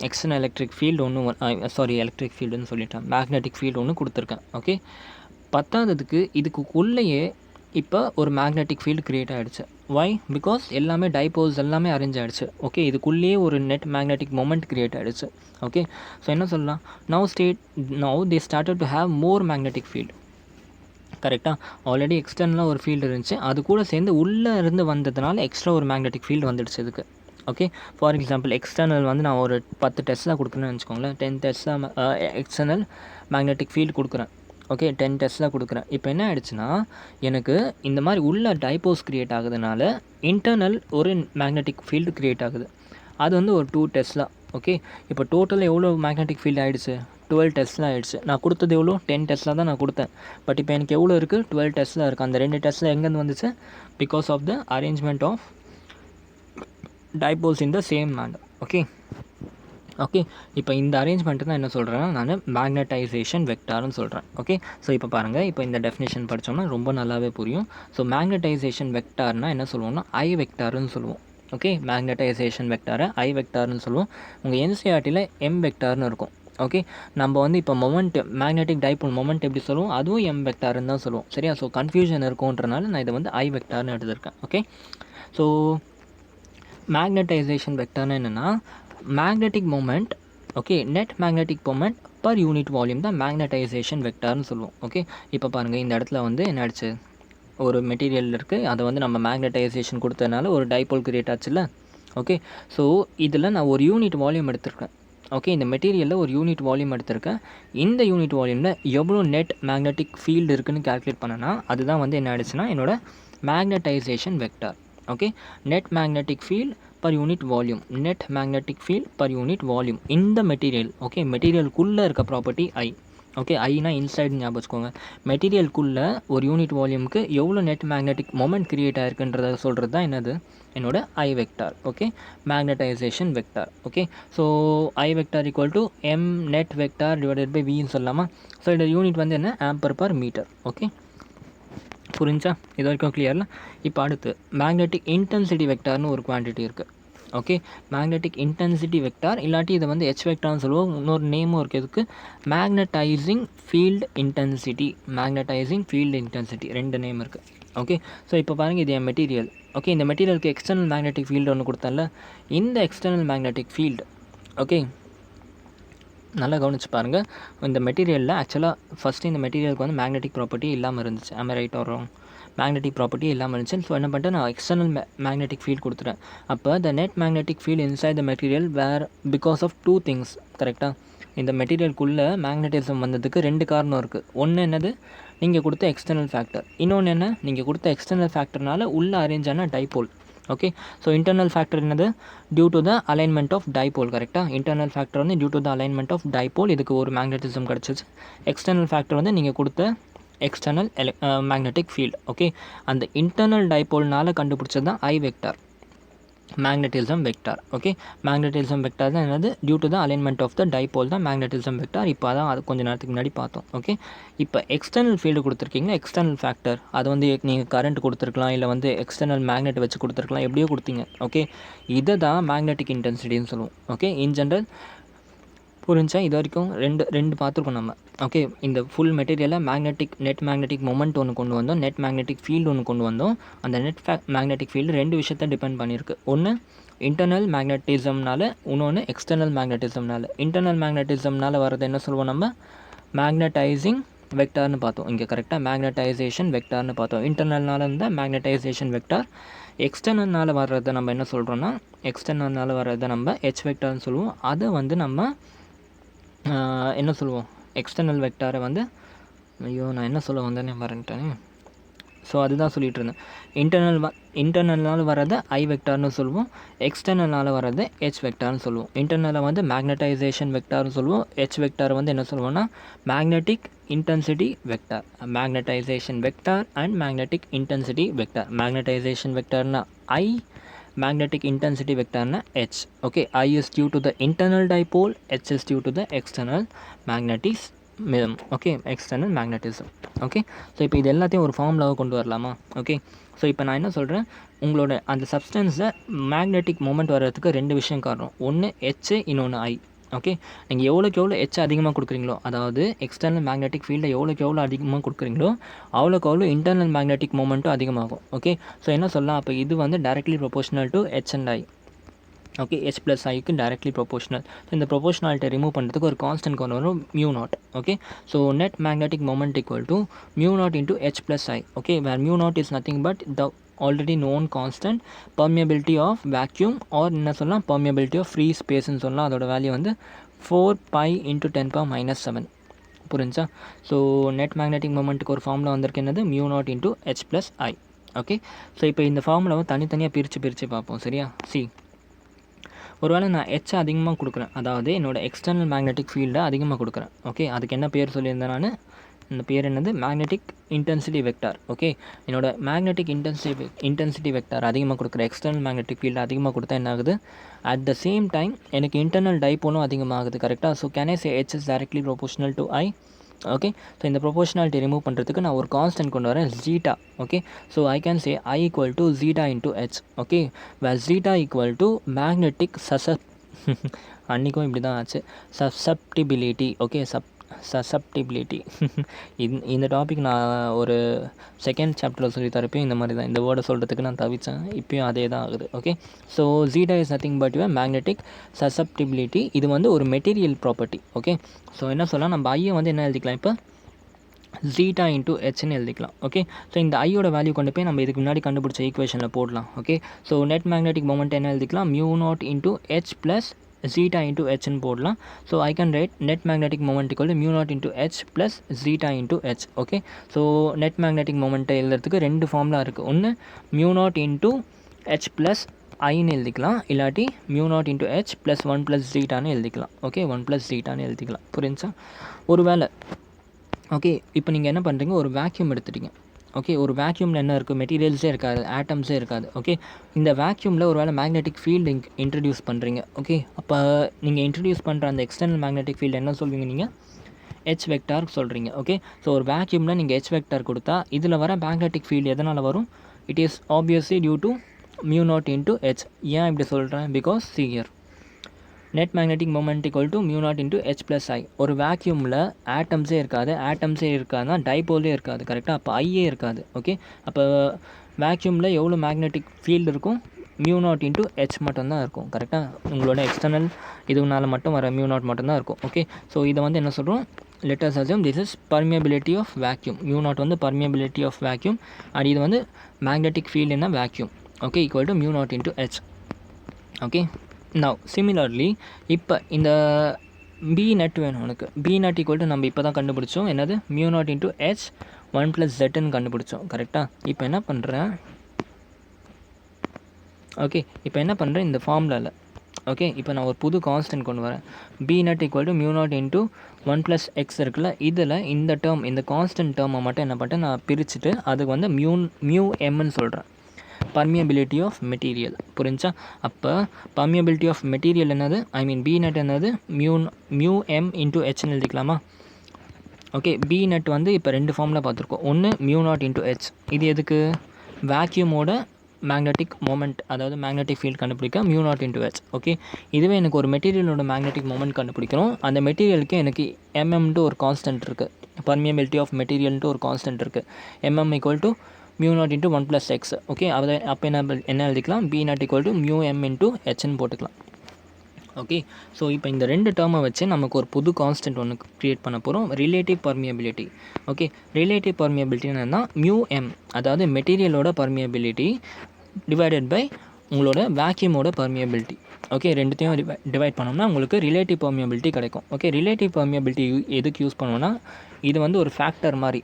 external electric field electric ஃபீல்டுன்னு சொல்லிட்டேன், மேக்னெட்டிக் ஃபீல்டு ஒன்று கொடுத்துருக்கேன். ஓகே, பத்தாததுக்கு இதுக்குள்ளேயே இப்போ ஒரு மேக்னெட்டிக் ஃபீல்டு க்ரியேட் ஆகிடுச்சு. வை? பிகாஸ் எல்லாமே டைபோல்ஸ் எல்லாமே அரேஞ்ச் ஆகிடுச்சு. ஓகே, இதுக்குள்ளேயே ஒரு நெட் மேக்னெட்டிக் மொமெண்ட் க்ரியேட் ஆகிடுச்சு. ஓகே, ஸோ என்ன சொல்லலாம், now they started to have more magnetic field. கரெக்டாக, ஆல்ரெடி எக்ஸ்டர்னலாக ஒரு ஃபீல்டு இருந்துச்சு, அது கூட சேர்ந்து உள்ளே இருந்து வந்ததுனால எக்ஸ்ட்ரா ஒரு மேக்னெட்டிக் ஃபீல்டு வந்துடுச்சு இதுக்கு. ஓகே, ஃபார் எக்ஸாம்பிள் எக்ஸ்டர்னல் வந்து நான் ஒரு 10 டெஸ்லா கொடுக்குறேன்னு வச்சுக்கோங்களேன், 10 டெஸ்லா எக்ஸ்டர்னல் மேக்னெட்டிக் ஃபீல்டு கொடுக்குறேன். ஓகே, 10 டெஸ்லா கொடுக்குறேன். இப்போ என்ன ஆகிடுச்சுன்னா, எனக்கு இந்த மாதிரி உள்ள டைபோஸ் க்ரியேட் ஆகுதுனால இன்டர்னல் ஒரு மேக்னெட்டிக் ஃபீல்டு க்ரியேட் ஆகுது, அது வந்து ஒரு 2 டெஸ்லா. ஓகே, இப்போ டோட்டலாக எவ்வளோ மேக்னெட்டிக் ஃபீல்டு ஆகிடுச்சு, 12 டெஸ்லா ஆகிடுச்சு. நான் கொடுத்தது எவ்வளோ, 10 டெஸ்லா தான் நான் கொடுத்தேன். பட் இப்போ எனக்கு எவ்வளோ இருக்குது, 12 டெஸ்லா இருக்குது. அந்த 2 டெஸ்லா எங்கேருந்து வந்துச்சு, because of the arrangement of dipoles in the same manner. Okay, okay, இப்போ இந்த அரேஞ்ச்மெண்ட்டு தான் என்ன சொல்கிறேன்னா, நான் மேக்னடைசேஷன் வெக்டார்னு சொல்கிறேன். ஓகே, ஸோ இப்போ பாருங்கள், இப்போ இந்த டெஃபினேஷன் படித்தோம்னா ரொம்ப நல்லாவே புரியும். ஸோ மேக்னடைசேஷன் வெக்டார்னால் என்ன சொல்லுவோம்னா, ஐ வெக்டார்னு சொல்லுவோம். ஓகே, மேக்னடைசேஷன் வெக்டாரை ஐ வெக்டார்னு சொல்லுவோம். உங்கள் என்சிஆர்டியில் எம் வெக்டார்னு இருக்கும். ஓகே, நம்ம வந்து இப்போ மொமெண்ட் மேக்னெட்டிக் டைபோல் மொமெண்ட் எப்படி சொல்லுவோம், அதுவும் எம் வெக்டார்னு தான் சொல்லுவோம். சரியா? ஸோ கன்ஃபியூஷன் இருக்கும்ன்றனால நான் இதை வந்து ஐ வெக்டார்னு எடுத்திருக்கேன். ஓகே, ஸோ மேக்னடைசேஷன் வெக்டார்னு என்னென்னா, magnetic moment, okay, net magnetic moment per unit volume தான் மேக்னடைசேஷன் வெக்டார்னு சொல்லுவோம். ஓகே, இப்போ பாருங்கள், இந்த இடத்துல வந்து என்ன ஆயிடுச்சு, ஒரு மெட்டீரியல் இருக்குது, அதை வந்து நம்ம மேக்னடைசேஷன் கொடுத்ததுனால ஒரு டைபோல் கிரியேட் ஆச்சுல்ல. ஓகே, ஸோ இதில் நான் ஒரு யூனிட் வால்யூம் எடுத்திருக்கேன். ஓகே, இந்த மெட்டீரியலில் ஒரு யூனிட் வால்யூம் எடுத்திருக்கேன். இந்த யூனிட் வால்யூமில் எவ்வளோ நெட் மேக்னெட்டிக் ஃபீல்டு இருக்குதுன்னு கால்குலேட் பண்ணனா, அதுதான் வந்து என்ன ஆயிடுச்சுன்னா என்னோட magnetisation vector. Okay, net magnetic field per unit volume, net magnetic field per unit volume இந்த மெட்டீரியல். ஓகே, மெட்டீரியலுக்குள்ளே இருக்க ப்ராப்பர்ட்டி ஐ. ஓகே, ஐனா இன்சைடு ஞாபகம் வச்சுக்கோங்க. மெட்டீரியலுக்குள்ளே ஒரு யூனிட் வால்யூமுக்கு எவ்வளோ நெட் மேக்னெட்டிக் மொமெண்ட் க்ரியேட் ஆகிருக்குன்றத சொல்கிறது தான் என்னது, என்னோட I vector. Okay, magnetization vector. Okay, so I vector equal to M net vector divided by வின்னு சொல்லலாமா? ஸோ இந்த யூனிட் வந்து என்ன, ஆம்பர் பர் மீட்டர். ஓகே, புரிஞ்சா? இது வரைக்கும் கிளியரில்? இப்போ அடுத்து மேக்னெட்டிக் இன்டென்சிட்டி வெக்டார்னு ஒரு குவான்டிட்டி இருக்குது. ஓகே, மேக்னெட்டிக் இன்டென்சிட்டி வெக்டார், இல்லாட்டி இதை வந்து ஹெச் வெக்டார்னு சொல்லுவோம். இன்னொரு நேமும் இருக்குது இதுக்கு, magnetising field intensity. Magnetising field intensity 2 name இருக்குது. ஓகே, ஸோ இப்போ பாருங்கள், இது என் மெட்டீரியல். ஓகே, இந்த மெட்டீரியலுக்கு எக்ஸ்டர்னல் மேக்னெட்டிக் ஃபீல்டு ஒன்று கொடுத்தால, இந்த எக்ஸ்டர்னல் மேக்னெட்டிக் ஃபீல்டு, ஓகே, நல்லா கவனிச்சு பாருங்கள். இந்த மெட்டீரியலில் ஆக்சுவலாக ஃபஸ்ட்டு இந்த மெட்டீரியலுக்கு வந்து மேக்னெட்டிக் ப்ராப்பர்ட்டி இல்லாமல் இருந்துச்சு. Am right or wrong? Magnetic property இல்லாமல் இருந்துச்சு. ஸோ என்ன பண்ணிட்டேன், நான் எக்ஸ்டர்னல் மேக்னெட்டிக் ஃபீல்டு கொடுத்துட்டேன். அப்போ the net magnetic field inside the material where because of 2 things. கரெக்டாக, இந்த மெட்டீரியலுக்குள்ளே மேக்னட்டிசம் வந்ததுக்கு 2 காரணம் இருக்குது. ஒன்று என்னது, நீங்கள் கொடுத்த எக்ஸ்டர்னல் ஃபேக்டர். இன்னொன்று என்ன, நீங்கள் கொடுத்த எக்ஸ்டர்னல் ஃபேக்டர்னால உள்ளே அரேஞ்ச் ஆன dipole. Okay, so internal factor என்னது, due to the alignment of dipole. கரெக்டாக, இன்டர்னல் ஃபேக்டர் வந்து due to the alignment of dipole, இதுக்கு ஒரு மேக்னட்டிசம் கிடச்சிச்சு. எக்ஸ்டர்னல் ஃபேக்டர் வந்து நீங்கள் கொடுத்த எக்ஸ்டர்னல் மேக்னெட்டிக் ஃபீல்டு. ஓகே, அந்த இன்டர்னல் டைபோல்னால் கண்டுபிடிச்சது தான் I vector, magnetism vector. Okay, magnetism vector தான் என்னது, due to the alignment of the dipole தான் மேக்னட்டிசம் வெக்டார். இப்போ தான் அது கொஞ்சம் நேரத்துக்கு முன்னாடி பார்த்தோம். ஓகே, இப்போ எக்ஸ்டர்னல் ஃபீல்டு கொடுத்துருக்கீங்களா, எக்ஸ்டர்னல் ஃபேக்டர், அது வந்து நீங்கள் கரண்ட் கொடுத்துருக்கலாம், இல்லை வந்து எக்ஸ்டர்னல் மேக்னெட் வச்சு கொடுத்துருக்கலாம், எப்படியோ கொடுத்தீங்க. ஓகே, இதை தான் மேக்னெட்டிக் இன்டென்சிட்டின்னு சொல்லுவோம். ஓகே, இன் ஜென்ரல் புரிஞ்சா, இது வரைக்கும் ரெண்டு பார்த்துருக்கோம் நம்ம. ஓகே, இந்த ஃபுல் மெட்டீரியலில் நெட் மேக்னெட்டிக் மொமெண்ட் ஒன்று கொண்டு வந்தோம், நெட் மேக்னெட்டிக் ஃபீல்டு ஒன்று கொண்டு வந்தோம். அந்த நெட் மேக்னெட்டிக் ஃபீல்டு 2 விஷயத்தை டிபெண்ட் பண்ணியிருக்கு. ஒன்று இன்டர்னல் மேக்னட்டிசம்னால, இன்னொன்று எக்ஸ்டர்னல் மேக்னட்டிசம்னால. இன்டர்னல் மேக்னட்டிசம்னால வர்றது என்ன சொல்லுவோம் நம்ம, மேக்னடைசிங் வெக்டார்னு பார்த்தோம். இங்கே கரெக்டாக மேக்னடைசேஷன் வெக்டார்னு பார்த்தோம். இன்டர்னல்னால இருந்தால் மேக்னடைசேஷன் வெக்டார். எக்ஸ்டர்னல்னால் வர்றதை நம்ம என்ன சொல்கிறோன்னா, எக்ஸ்டர்னல்னால் வர்றதை நம்ம ஹெச் வெக்டார்னு சொல்லுவோம். அதை வந்து நம்ம என்ன சொல்லுவோம், எக்ஸ்டர்னல் வெக்டாரை வந்து, ஐயோ நான் என்ன சொல்ல வந்தேனே மறந்துட்டேன். ஸோ அதுதான் சொல்லிகிட்டு இருந்தேன். இன்டர்னல்னால் வர்றதை ஐ வெக்டார்னு சொல்லுவோம், எக்ஸ்டர்னல்னால் வர்றதை ஹெச் வெக்டார்னு சொல்லுவோம். இன்டர்னலை வந்து மேக்னடைசேஷன் வெக்டார்னு சொல்லுவோம், ஹெச் வெக்டாரை வந்து என்ன சொல்லுவோம்னா magnetic intensity vector. Magnetization vector and magnetic intensity vector. Magnetization வெக்டார்னா I, magnetic intensity vector na H. Okay, I is due to the internal dipole, H is due to the external magnetism. Okay, external magnetism. Okay, so இப்போ இது எல்லாத்தையும் ஒரு ஃபார்முலாவை கொண்டு வரலாமா? Okay, so இப்போ நான் என்ன சொல்கிறேன், உங்களோட அந்த சப்ஸ்டன்ஸில் மேக்னெட்டிக் மூமெண்ட் வர்றதுக்கு 2 விஷயம் காரணம். ஒன்று ஹெச், இன்னொன்று ஐ. ஓகே, நீங்கள் எவ்வளோக்கு ஹெச் அதிகமாக கொடுக்குறீங்களோ, அதாவது எக்ஸ்டர்னல் மேக்னெட்டிக் ஃபீல்டை எவ்வளோ அதிகமாக கொடுக்குறீங்களோ அவ்வளோ இன்டர்னல் மேக்னெட்டிக் மூமெண்ட்டும் அதிகமாகும். ஓகே, ஸோ என்ன சொல்லலாம், அப்போ இது வந்து directly proportional to H and I. Okay, H plus ஐக்கு டைரக்ட்லி ப்ரொபோஷனல். ஸோ இந்த ப்ரொபோஷனாலிட்டி ரிமூவ் பண்ணுறதுக்கு ஒரு கான்ஸ்டன்ட் கொண்டு வரும், μ0. Okay, so net magnetic moment equal to μ0 into H plus I. Okay, where μ0 is nothing but the already known constant permeability of vacuum, or என்ன சொல்லலாம் permeability of free spaceன்னு சொல்லலாம். அதோட value வந்து 4 pi into 10⁻⁷. புரிஞ்சா? So net magnetic மூமெண்ட்டுக்கு ஒரு formula வந்திருக்கு, என்னது μ0 into H plus I. Okay, so இப்போ இந்த ஃபார்முலாவை தனித்தனியாக பிரித்து பார்ப்போம். சரியா? சி, ஒருவேளை நான் ஹெச் அதிகமாக கொடுக்குறேன், அதாவது என்னோடய எக்ஸ்டர்னல் மேக்னெட்டிக் ஃபீல்டை அதிகமாக கொடுக்குறேன். ஓகே, அதுக்கு என்ன பேர் சொல்லியிருந்தேன் நான், இந்த பேர் என்னது, மேக்னெட்டிக் இன்டென்சிட்டி வெக்டார். ஓகே, என்னோட மேக்னெட்டிக் இன்டென்சிட்டி வெக்டார் அதிகமாக கொடுக்குற, எக்ஸ்டர்னல் மேக்னெட்டிக் ஃபீல்டு அதிகமாக கொடுத்தா என்ன ஆகுது, அட் த சேம் டைம் எனக்கு இன்டர்னல் டைபோலும் அதிகமாகுது. கரெக்டாக? So can I say H is directly proportional to I. Okay, so இந்த ப்ரொபோஷனாலிட்டி ரிமூவ் பண்ணுறதுக்கு நான் ஒரு கான்ஸ்டன்ட் கொண்டு வரேன், zeta. Okay, so I can say I equal to zeta into H. Okay, where zeta equal to magnetic அன்றைக்கும் இப்படி தான் ஆச்சு, சசப்டிபிலிட்டி. Okay, susceptibility. இந்த டாபிக் நான் ஒரு செகண்ட் சாப்டரில் சொல்லி தரப்பையும் இந்த மாதிரி தான், இந்த வேர்டை சொல்கிறதுக்கு நான் தவிச்சேன், இப்போயும் அதே தான் ஆகுது. Okay, so zeta is nothing but your magnetic susceptibility. இது வந்து ஒரு மெட்டீரியல் ப்ராப்பர்ட்டி. ஓகே, ஸோ என்ன சொல்லலாம், நம்ம ஐயை வந்து என்ன எழுதிக்கலாம், இப்போ ஜீட்டா இன்டூ ஹெச்னு எழுதிக்கலாம். ஓகே, ஸோ இந்த ஐயோட வேல்யூ கொண்டு போய் நம்ம இதுக்கு முன்னாடி கண்டுபிடிச்ச ஈக்குவேஷனில் போடலாம். Okay, so net magnetic moment என்ன எழுதிக்கலாம், μ0 into H plus zeta into h ன்னு போடலாம். So I can write net magnetic moment equal to μ0 into H plus zeta into H. Okay, so net magnetic மொமெண்ட்டை எழுதுறதுக்கு 2 ஃபார்முலா இருக்குது. ஒன்று μ0 into H plus ஐன்னு எழுதிக்கலாம், இல்லாட்டி μ0 இன்டூ ஹெச் ப்ளஸ் 1 ப்ளஸ் ஜீட்டான்னு எழுதிக்கலாம். Okay, 1 plus ஜீட்டான்னு எழுதிக்கலாம். புரிஞ்சா? ஒரு வேளை ஓகே, இப்போ நீங்கள் என்ன பண்ணுறீங்க, ஒரு வேக்யூம் எடுத்துட்டீங்க. ஓகே, ஒரு வேக்யூமில் என்ன இருக்குது, மெட்டீரியல்ஸே இருக்காது, ஆட்டம்ஸே இருக்காது. ஓகே, இந்த வேக்யூமில் ஒரு வேளை மேக்னெட்டிக் ஃபீல்டு இன்ட்ரடியூஸ் பண்ணுறீங்க. ஓகே, அப்போ நீங்கள் இன்ட்ரடியூஸ் பண்ணுற அந்த எக்ஸ்டர்னல் மேக்னெட்டிக் ஃபீல்டு என்ன சொல்வீங்க, நீங்கள் ஹெச் வெக்டார் சொல்கிறீங்க. ஓகே, ஸோ ஒரு வேக்யூமில் நீங்கள் ஹெச் வெக்டார் கொடுத்தா இதில் வர மேக்னெட்டிக் ஃபீல்டு எதனால் வரும், it is obviously due to μ0 into H. ஏன் இப்படி சொல்கிறேன், because see here net magnetic moment equal to μ0 into H plus I. ஒரு வேக்யூமில் ஆட்டம்ஸே இருக்காதுன்னா டைபோலே இருக்காது. கரெக்டாக? அப்போ ஐயே இருக்காது. ஓகே, அப்போ வேக்யூமில் எவ்வளோ மேக்னெட்டிக் ஃபீல்டு இருக்கும், μ0 இன்டூ ஹெச் மட்டும்தான் இருக்கும். கரெக்டாக? உங்களோட எக்ஸ்டர்னல் இதுனால மட்டும் வர μ0 மட்டும்தான் இருக்கும். ஓகே, ஸோ இதை வந்து என்ன சொல்கிறோம், let us assume this is permeability of vacuum. μ0 வந்து permeability of vacuum and இது வந்து magnetic field in a vacuum. Okay, equal to μ0 into h. Okay, now similarly இப்போ இந்த பி நட் வேணும் உனக்கு. பி நாட் ஈக்குவல் டு நம்ம இப்போ தான் கண்டுபிடிச்சோம், என்னது மியூ நாட் இன்ட்டு ஹெச் 1 + zன்னு கண்டுபிடிச்சோம் கரெக்டாக. இப்போ என்ன பண்ணுறேன், ஓகே இப்போ என்ன பண்ணுறேன் இந்த ஃபார்முலாவில், ஓகே இப்போ நான் ஒரு புது கான்ஸ்டன்ட் கொண்டு வரேன். B naught equal to mu naught into 1 + x இருக்குல்ல, இதில் இந்த டேர்ம் இந்த கான்ஸ்டன்ட் டேர்மை மட்டும் என்ன பண்ணிட்டேன் நான் பிரிச்சுட்டு அதுக்கு வந்து மியூ எம்னு சொல்கிறேன். பர்மியபிலிட்டி ஆஃப் மெட்டீரியல் புரிஞ்சா. அப்போ பர்மியபிலிட்டி ஆஃப் மெட்டீரியல் என்னது, ஐ மீன் பி நட் என்னது மியூ எம் இன்ட்டு ஹெச்னு எழுதிக்கலாமா. ஓகே பி நட் வந்து இப்போ 2 ஃபார்மில் பார்த்துருக்கோம். ஒன்று மியூ நாட் இன்ட்டு ஹெச், இது எதுக்கு வேக்யூமோட மேக்னெட்டிக் மொமெண்ட், அதாவது மேக்னெட்டிக் ஃபீல்ட் கண்டுபிடிக்க mu naught into H. Okay இதுவே எனக்கு ஒரு மெட்டீரியலோட மேக்னெட்டிக் மொமெண்ட் கண்டுபிடிக்கணும். அந்த மெட்டீரியலுக்கு எனக்கு எம்எம்ன்ட்டு ஒரு கான்ஸ்டன்ட் இருக்குது, பர்மியபிலிட்டி ஆஃப் மெட்டீரியல்ன்ட்டு ஒரு கான்ஸ்டன்ட் இருக்குது. M M equal to mu naught into 1 + x. Okay அதை அப்போ என்ன எழுதிக்கலாம், B naught equal to mu M into ஹெச்னு போட்டுக்கலாம். ஓகே ஸோ இப்போ இந்த 2 டேர்மை வச்சு நமக்கு ஒரு புது கான்ஸ்டன்ட் ஒன்று க்ரியேட் பண்ண போகிறோம், relative permeability. Okay relative permeability என்னன்னா மியூ எம், அதாவது மெட்டீரியலோட பர்மியபிலிட்டி டிவைடட் பை உங்களோட வேக்யூமோட பர்மியபிலிட்டி. ஓகே ரெண்டுத்தையும் டிவைட் பண்ணோம்னா உங்களுக்கு ரிலேட்டிவ் பர்மியபிலிட்டி கிடைக்கும். ஓகே ரிலேட்டிவ் பர்மியபிலிட்டி எதுக்கு யூஸ் பண்ணுவோன்னா, இது வந்து ஒரு ஃபேக்டர் மாதிரி.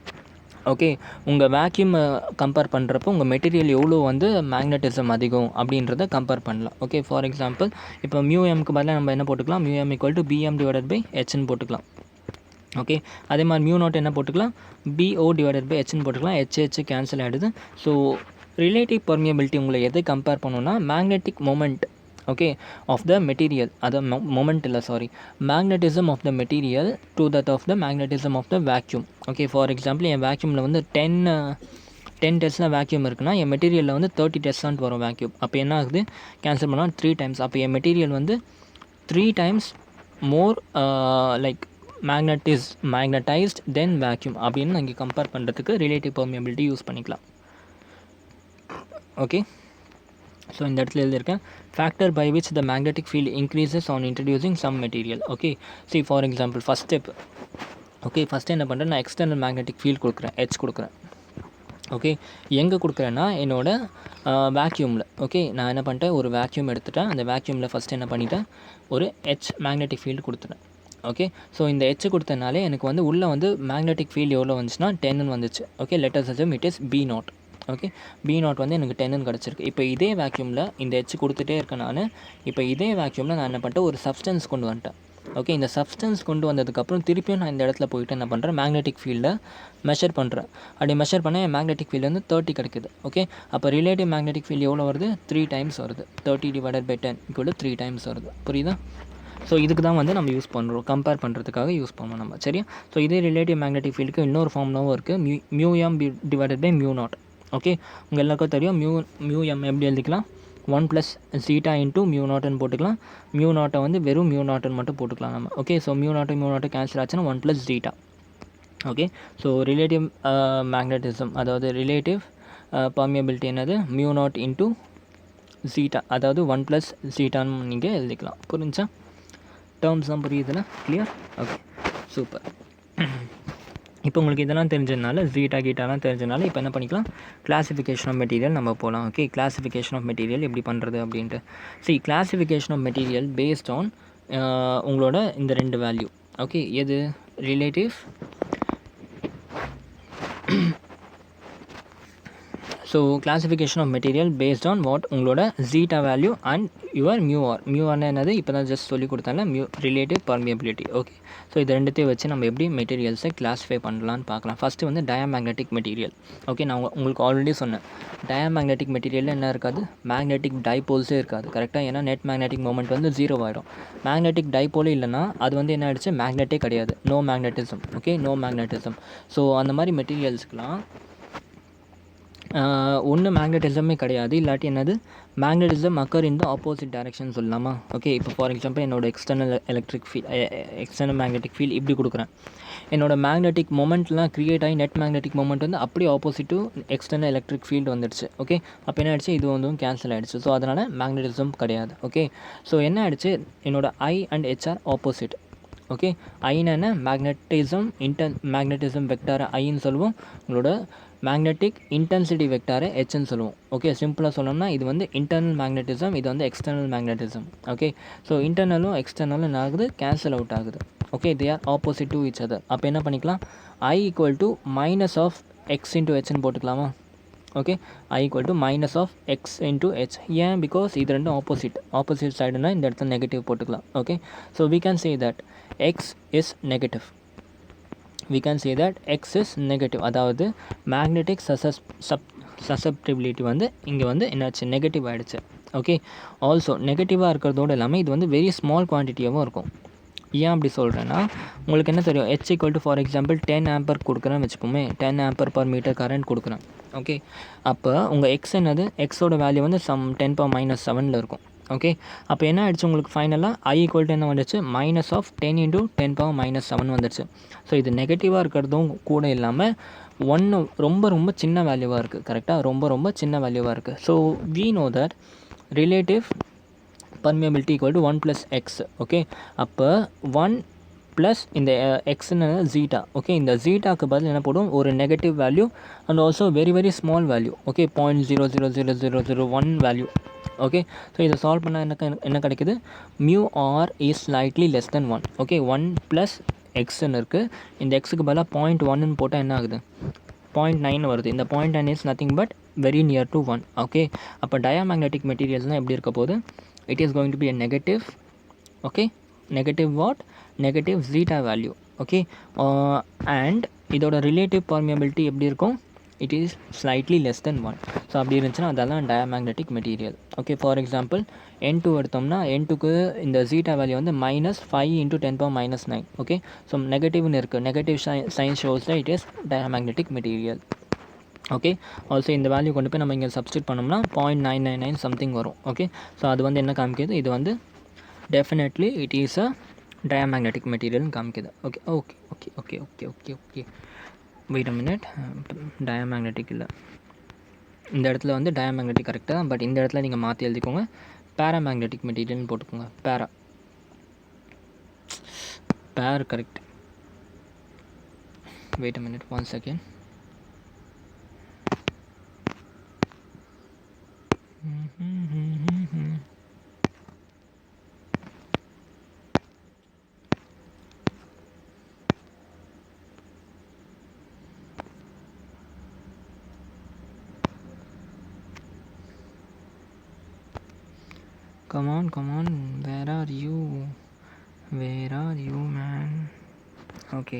ஓகே உங்கள் வேக்யூம் கம்பேர் பண்ணுறப்போ உங்கள் மெட்டீரியல் எவ்வளோ வந்து மேக்னட்டிசம் அதிகம் அப்படின்றத கம்பேர் பண்ணலாம். ஓகே ஃபார் எக்ஸாம்பிள் இப்போ மியூ எம்க்கு பதிலாக நம்ம என்ன போட்டுக்கலாம், mu M equal to B M divided by ஹெச்னு போட்டுக்கலாம். ஓகே அதே மாதிரி மியூ நாட் என்ன போட்டுக்கலாம், பிஓ டிவைடட் பை ஹெச்னு போட்டுக்கலாம். ஹெச் கேன்சல் ஆகிடுது. ஸோ ரிலேட்டிவ் பர்மியபிலிட்டி உங்களை எதை கம்பேர் பண்ணணும்னா magnetic moment, okay of the material, அது மொமெண்ட் இல்லை sorry, magnetism of the material to that of the magnetism of the vacuum. Okay for example என் வேக்யூமில் வந்து 10 டெஸ்ட்டில் வேக்யூம் இருக்குன்னா என் மெட்டீரியலில் வந்து 30 டெஸ்ட் வரும் வேக்யூம். அப்போ என்ன ஆகுது, கேன்சல் பண்ணால் 3 டைம்ஸ். அப்போ என் மெட்டீரியல் வந்து 3 times more like magnetized then vacuum அப்படின்னு நான் இங்கே கம்பேர் பண்ணுறதுக்கு ரிலேட்டிவ் பர்மியபிலிட்டி யூஸ் பண்ணிக்கலாம். ஓகே ஸோ இந்த இடத்துல எழுதியிருக்கேன், factor by which the magnetic field increases on introducing some material. Okay see for example first step. Okay first என்ன பண்ணுறேன், நான் எக்ஸ்டர்னல் மேக்னெட்டிக் ஃபீல்ட் கொடுக்குறேன், ஹெச் கொடுக்குறேன். ஓகே எங்கே கொடுக்குறேன்னா என்னோடய வேக்யூமில். ஓகே நான் என்ன பண்ணிட்டேன், ஒரு வேக்யூம் எடுத்துட்டேன், அந்த வேக்யூமில் ஃபஸ்ட்டு என்ன பண்ணிட்டேன், ஒரு ஹெச் மேக்னெட்டிக் ஃபீல்டு கொடுத்துட்டேன். ஓகே ஸோ இந்த ஹெச் கொடுத்தனாலே எனக்கு வந்து உள்ளே வந்து மேக்னெட்டிக் ஃபீல்டு எவ்வளோ வந்துச்சுன்னா 10 வந்துச்சு. Okay let us assume it is B naught. Okay B naught வந்து எனக்கு 10 கிடச்சிருக்கு. இப்போ இதே வேக்யூமில் இந்த ஹெச் கொடுத்துட்டே இருக்கேன் நான். இப்போ இதே வேக்யூமில் நான் என்ன பண்ணிட்டேன், ஒரு சப்ஸ்டன்ஸ் கொண்டு வந்துட்டேன். ஓகே இந்த சப்ஸ்டன்ஸ் கொண்டு வந்ததுக்கப்புறம் திருப்பியும் நான் இந்த இடத்துல போய்ட்டு என்ன பண்ணுறேன், மேக்னெட்டிக் ஃபீல்டை மெஷர் பண்ணுறேன். அப்படி மெஷர் பண்ண என் மேக்னெட்டிக் ஃபீல்டு வந்து 30 கிடைக்குது. ஓகே அப்போ ரிலேட்டிவ் மேக்னெட்டிக் ஃபீல்டு எவ்வளோ வருது, 3 டைம்ஸ் வருது. 30 டிவைடட் பை 10 = 3 டைம்ஸ் வருது. புரியுதா. ஸோ இதுக்கு தான் வந்து நம்ம யூஸ் பண்ணுறோம், கம்பேர் பண்ணுறதுக்காக யூஸ் பண்ணுவோம் நம்ம. சரியா. ஸோ இதே ரிலேட்டிவ் மேக்னெட்டிக் ஃபீல்டுக்கு இன்னொரு ஃபார்முலாவும் இருக்குது, mu M divided by mu naught. Okay உங்கள் எல்லாருக்கும் தெரியும் மியூ எம் எப்படி எழுதிக்கலாம், 1 + zeta இன்ட்டு மியூ நாட்னு போட்டுக்கலாம். மியூ நாட்டை வந்து வெறும் மியூ நாட்னு மட்டும் போட்டுக்கலாம் நம்ம. ஓகே ஸோ மியூ நாட்டு கேன்சல் ஆச்சுன்னா 1 + zeta. Okay so relative magnetism, அதாவது ரிலேட்டிவ் பர்மியபிலிட்டி என்னது, மியூ நாட் இன்ட்டு zeta, அதாவது 1 + zetaன்னு நீங்கள் எழுதிக்கலாம். புரிஞ்சா, டேர்ம்ஸ் தான் புரியுதுன்னா கிளியர். Okay super. இப்போ உங்களுக்கு இதெல்லாம் தெரிஞ்சதுனால, ஜீட்டா கீட்டாலாம் தெரிஞ்சதுனால இப்போ என்ன பண்ணிக்கலாம், கிளாஸிஃபிகேஷன் ஆஃப் மெட்டீரியல் நம்ம போகலாம். ஓகே கிளாஸிஃபிகேஷன் ஆஃப் மெட்டீரியல் எப்படி பண்ணுறது அப்படின்ட்டு. Classification of material based on உங்களோட இந்த 2 வேல்யூ. ஓகே எது, relative so classification of material based on what, உங்களோட ஜீட்டா வேல்யூ அண்ட் யுவர் மியூஆர்னா என்னது இப்போ தான் ஜஸ்ட் சொல்லி கொடுத்தால ரிலேட்டிவ் பர்மியபிலிட்டி. ஓகே ஸோ இது ரெண்டுத்தையும் வச்சு நம்ம எப்படி மெட்டீரியல்ஸை கிளாஸிஃபை பண்ணலான்னு பார்க்கலாம். ஃபஸ்ட்டு வந்து டயாமேக்னெட்டிக் மெட்டீரியல். ஓகே நான் உங்களுக்கு ஆல்ரெடி சொன்னேன், டயாமேக்னெட்டிக் மெட்டீரியலில் என்ன இருக்காது, மேக்னெட்டிக் டைபோல்ஸே இருக்காது கரெக்டாக. ஏன்னா நெட் மேக்னெட்டிக் மொமெண்ட் வந்து 0 ஆகிடும். மேக்னெட்டிக் டைபோலே இல்லைனா அது வந்து என்ன ஆகிடுச்சு, மேக்னெட்டே கிடையாது, no magnetism. Okay no magnetism. So அந்த மாதிரி மெட்டீரியல்ஸ்க்கெலாம் ஒன்று மேக்னெட்டிசமே கிடையாது, இல்லாட்டி என்னது magnetism occur in the opposite direction சொல்லலாமா. ஓகே இப்போ ஃபார் எக்ஸாம்பிள் என்னோடய எக்ஸ்டர்னல் மேக்னெட்டிக் ஃபீல்ட் இப்படி கொடுக்குறேன், என்னோடய மேக்னெட்டிக் மொமெண்ட்லாம் க்ரியேட் ஆகி நெட் மேக்னெட்டிக் மொமெண்ட் வந்து அப்படியே opposite to external electric field வந்துடுச்சு. ஓகே அப்போ என்ன ஆகிடுச்சு, இது வந்து கேன்சல் ஆகிடுச்சு. ஸோ அதனால் மேக்னெட்டிசம் கிடையாது. ஓகே ஸோ என்ன ஆகிடுச்சு, என்னோட I and H are opposite. Okay ஐன்னு என்ன, மேக்னெட்டிசம் மேக்னெட்டிசம் வெக்டார் ஐன்னு சொல்லுவோம். உங்களோட மேக்னெட்டிக் இன்டென்சிட்டி வெக்டாரை ஹெச்ன்னு சொல்லுவோம். ஓகே, சிம்பிளாக சொல்லணும்னா இது வந்து இன்டர்னல் மேக்னெட்டிசம், இது வந்து எக்ஸ்டர்னல் மேக்னெட்டிசம். ஓகே, ஸோ இன்டர்னலும் எக்ஸ்டர்னலும் என்ன ஆகுது, கேன்சல் அவுட் ஆகுது. Okay, they are opposite to each other. அப்போ என்ன பண்ணிக்கலாம், I equal to minus of X into ஹெச்ன்னு போட்டுக்கலாமா? Okay, I equal to minus of X into H. ஏன், பிகாஸ் இது ரெண்டும் ஆப்போசிட் சைடுனா இந்த இடத்துல நெகட்டிவ் போட்டுக்கலாம். Okay, so we can say that x is negative. We can say that x is negative. அதாவது மேக்னெட்டிக் சசப்டிபிலிட்டி வந்து இங்கே வந்து என்னாச்சு, நெகட்டிவ் ஆகிடுச்சு. ஓகே, ஆல்சோ நெகட்டிவாக இருக்கிறதோடு இல்லாமல் இது வந்து வெரி ஸ்மால் குவான்டிட்டியாகவும் இருக்கும். ஏன் அப்படி சொல்கிறேன்னா, உங்களுக்கு என்ன தெரியும், h equal to for example 10 Amber கொடுக்குறேன்னு வச்சுப்போமே, 10 ஆம்பர் பர் மீட்டர் கரண்ட் கொடுக்குறேன். ஓகே, அப்போ உங்கள் எக்ஸ் என்னது, எக்ஸோட வேல்யூ வந்து சம் 10⁻⁻7 இருக்கும். ஓகே, அப்போ என்ன ஆகிடுச்சு உங்களுக்கு ஃபைனலாக, I ஈக்குவல் டு என்ன வந்துடுச்சு, மைனஸ் ஆஃப் 10 × 10⁻⁻7 வந்துடுச்சு. ஸோ இது நெகட்டிவாக இருக்கிறதும் கூட இல்லாமல் ஒன்று ரொம்ப சின்ன வேல்யூவாக இருக்குது. கரெக்டாக, ரொம்ப சின்ன வேல்யூவாக இருக்குது. So we know that relative permeability equal to 1 plus x. Okay, அப்போ 1 ப்ளஸ் இந்த எக்ஸ்ன்னு ஜீட்டா. ஓகே, இந்த ஜீட்டாக்கு பதில் என்ன போடும், ஒரு negative value and also very small value. Okay, 0.00001 value. Okay, so இதை சால்வ் பண்ணால் என்ன கிடைக்குது, mu R is slightly less than 1. Okay, 1 plus எக்ஸ்ன்னு இருக்குது, இந்த எக்ஸுக்கு பதிலாக 0.1ன்னு போட்டால் என்ன ஆகுது, 0.9 வருது. இந்த 0.9 is nothing but very near to 1. Okay, அப்போ டயாமேக்னெட்டிக் மெட்டீரியல்ஸ்னால் எப்படி இருக்க போகுது, it is going to be a negative. Okay, negative what, negative zeta value. Okay, and இதோட ரிலேட்டிவ் பர்மியபிலிட்டி எப்படி இருக்கும், it is slightly less than 1. So அப்படி இருந்துச்சுன்னா அதெல்லாம் diamagnetic material. Okay, for example N2 எடுத்தோம்னா N2க்கு இந்த ஜீட்டா வேல்யூ வந்து -5 × 10⁻⁹. ஓகே, ஸோ நெகட்டிவ்னு இருக்குது, நெகட்டிவ் சைன் ஷோஸில் it is diamagnetic material. Okay, also இந்த வேல்யூ கொண்டு போய் நம்ம இங்கே சப்ஸ்டியூட் பண்ணோம்னா 0.999 சம்திங் வரும். ஓகே, ஸோ அது வந்து என்ன காமிக்குது, இது வந்து definitely it is a diamagnetic மெட்டீரியல்னு காமிக்குது. Okay okay okay okay okay okay okay wait a minute, diamagnetic இல்லை, இந்த இடத்துல வந்து டயாமேக்னெட்டிக் கரெக்டாக, பட் இந்த இடத்துல நீங்கள் மாற்றி எழுதிக்கோங்க, பேராமேக்னெட்டிக் மெட்டீரியல்னு போட்டுக்கோங்க. Pair correct. Wait a minute, 1 second. Come on, where are you man? Okay,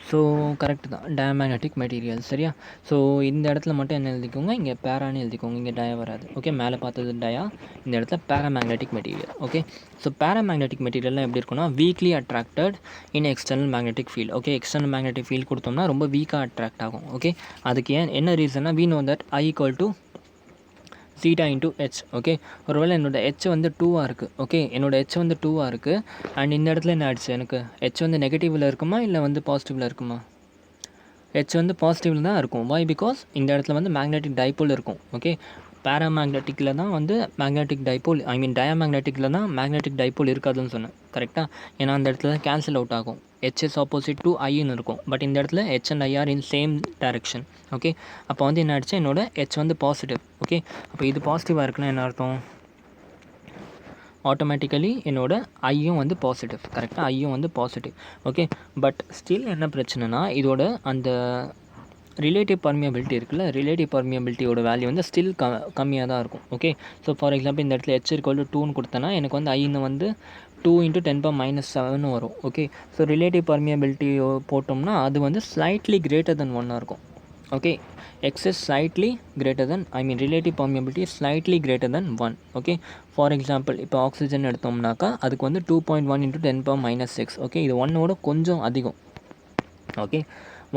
so correct தான், டயாமேக்னெட்டிக் மெட்டீரியல். சரியா, ஸோ இந்த இடத்துல மட்டும் என்ன எழுதிக்கோங்க, இங்கே பேரான்னு எழுதிக்கோங்க, இங்கே டயா வராது. ஓகே, மேலே பார்த்தது டயா, இந்த இடத்துல paramagnetic material. Okay, so paramagnetic மெட்டீரியல்லாம் எப்படி இருக்குன்னா, weakly attracted in external magnetic field. Okay, external magnetic field கொடுத்தோம்னா ரொம்ப வீக்காக அட்ராக்ட் ஆகும். ஓகே, அதுக்கு என்ன ரீசன்னா, we know that I equal to zeta into h. Okay, ஒருவேளை என்னோடய h வந்து 2ஆக இருக்குது. ஓகே, என்னோடய h வந்து 2ஆக இருக்குது, அண்ட் இந்த இடத்துல என்ன ஆயிடுச்சு, எனக்கு h வந்து நெகட்டிவில் இருக்குமா இல்லை வந்து பாசிட்டிவில் இருக்குமா, h வந்து பாசிட்டிவில் தான் இருக்கும். வை, பிகாஸ் இந்த இடத்துல வந்து மேக்னெட்டிக் டைபோல் இருக்கும். ஓகே, பேராமேக்னெட்டிக்கில் தான் வந்து மேக்னெட்டிக் டைபோல், ஐ மீன் டயாமேக்னெட்டிக்கில் தான் மேக்னெட்டிக் டைபோல் இருக்காதுன்னு சொன்னேன். கரெக்டாக, ஏன்னா அந்த இடத்துல தான் கேன்சல் அவுட் ஆகும், h is opposite to iன்னு இருக்கும். பட் இந்த இடத்துல h and i are in same direction. Okay, அப்போ வந்து என்ன ஆயிடுச்சு, என்னோட h வந்து பாசிட்டிவ். ஓகே, அப்போ இது பாசிட்டிவாக இருக்குன்னா என்ன அர்த்தம், ஆட்டோமேட்டிக்கலி என்னோட ஐயும் வந்து பாசிட்டிவ். கரெக்டாக, ஐயும் வந்து பாசிட்டிவ். ஓகே, பட் ஸ்டில் என்ன பிரச்சனைனா, இதோட அந்த ரிலேட்டிவ் பர்மியபிலிட்டி இருக்குல்ல, ரிலேட்டிவ் பர்மியபிலிட்டியோட வேல்யூ வந்து ஸ்டில் கம்மியாக தான் இருக்கும். ஓகே, ஸோ ஃபார் எக்ஸாம்பிள் இந்த இடத்துல h = 2ன்னு கொடுத்தேன்னா எனக்கு வந்து ஐன்னு வந்து 2 × 10⁻⁷ வரும். ஓகே, ஸோ ரிலேட்டிவ் பர்மியபிலிட்டி போட்டோம்னா அது வந்து ஸ்லைட்லி கிரேட்டர் தென் 1 இருக்கும். Okay, x is slightly greater than, I mean relative permeability is slightly greater than 1. Okay, for example இப்போ ஆக்சிஜன் எடுத்தோம்னாக்கா அதுக்கு வந்து 2.1 × 10⁻⁶. ஓகே, இது 1ஓட கொஞ்சம் அதிகம். ஓகே,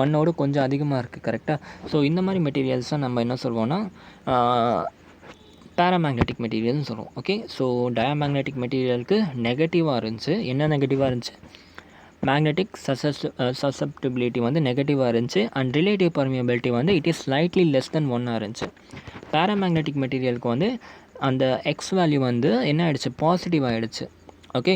1ஓட கொஞ்சம் அதிகமாக இருக்குது. கரெக்டாக, ஸோ இந்த மாதிரி மெட்டீரியல்ஸை நம்ம என்ன சொல்வோம்னா பேராமேக்னெட்டிக் மெட்டீரியல்னு சொல்லுவோம். ஓகே, ஸோ டயாமேக்னெட்டிக் மெட்டீரியலுக்கு நெகட்டிவாக இருந்துச்சு. என்ன நெகட்டிவாக இருந்துச்சு, மேக்னெட்டிக் சசப்டிபிலிட்டி வந்து நெகட்டிவாக இருந்துச்சு, அண்ட் ரிலேட்டிவ் பர்மியபிலிட்டி வந்து it is slightly less than 1 இருந்துச்சு. பேராமேக்னெட்டிக் மெட்டீரியலுக்கு வந்து அந்த எக்ஸ் வேல்யூ வந்து என்ன ஆகிடுச்சு, பாசிட்டிவ் ஆகிடுச்சு. ஓகே.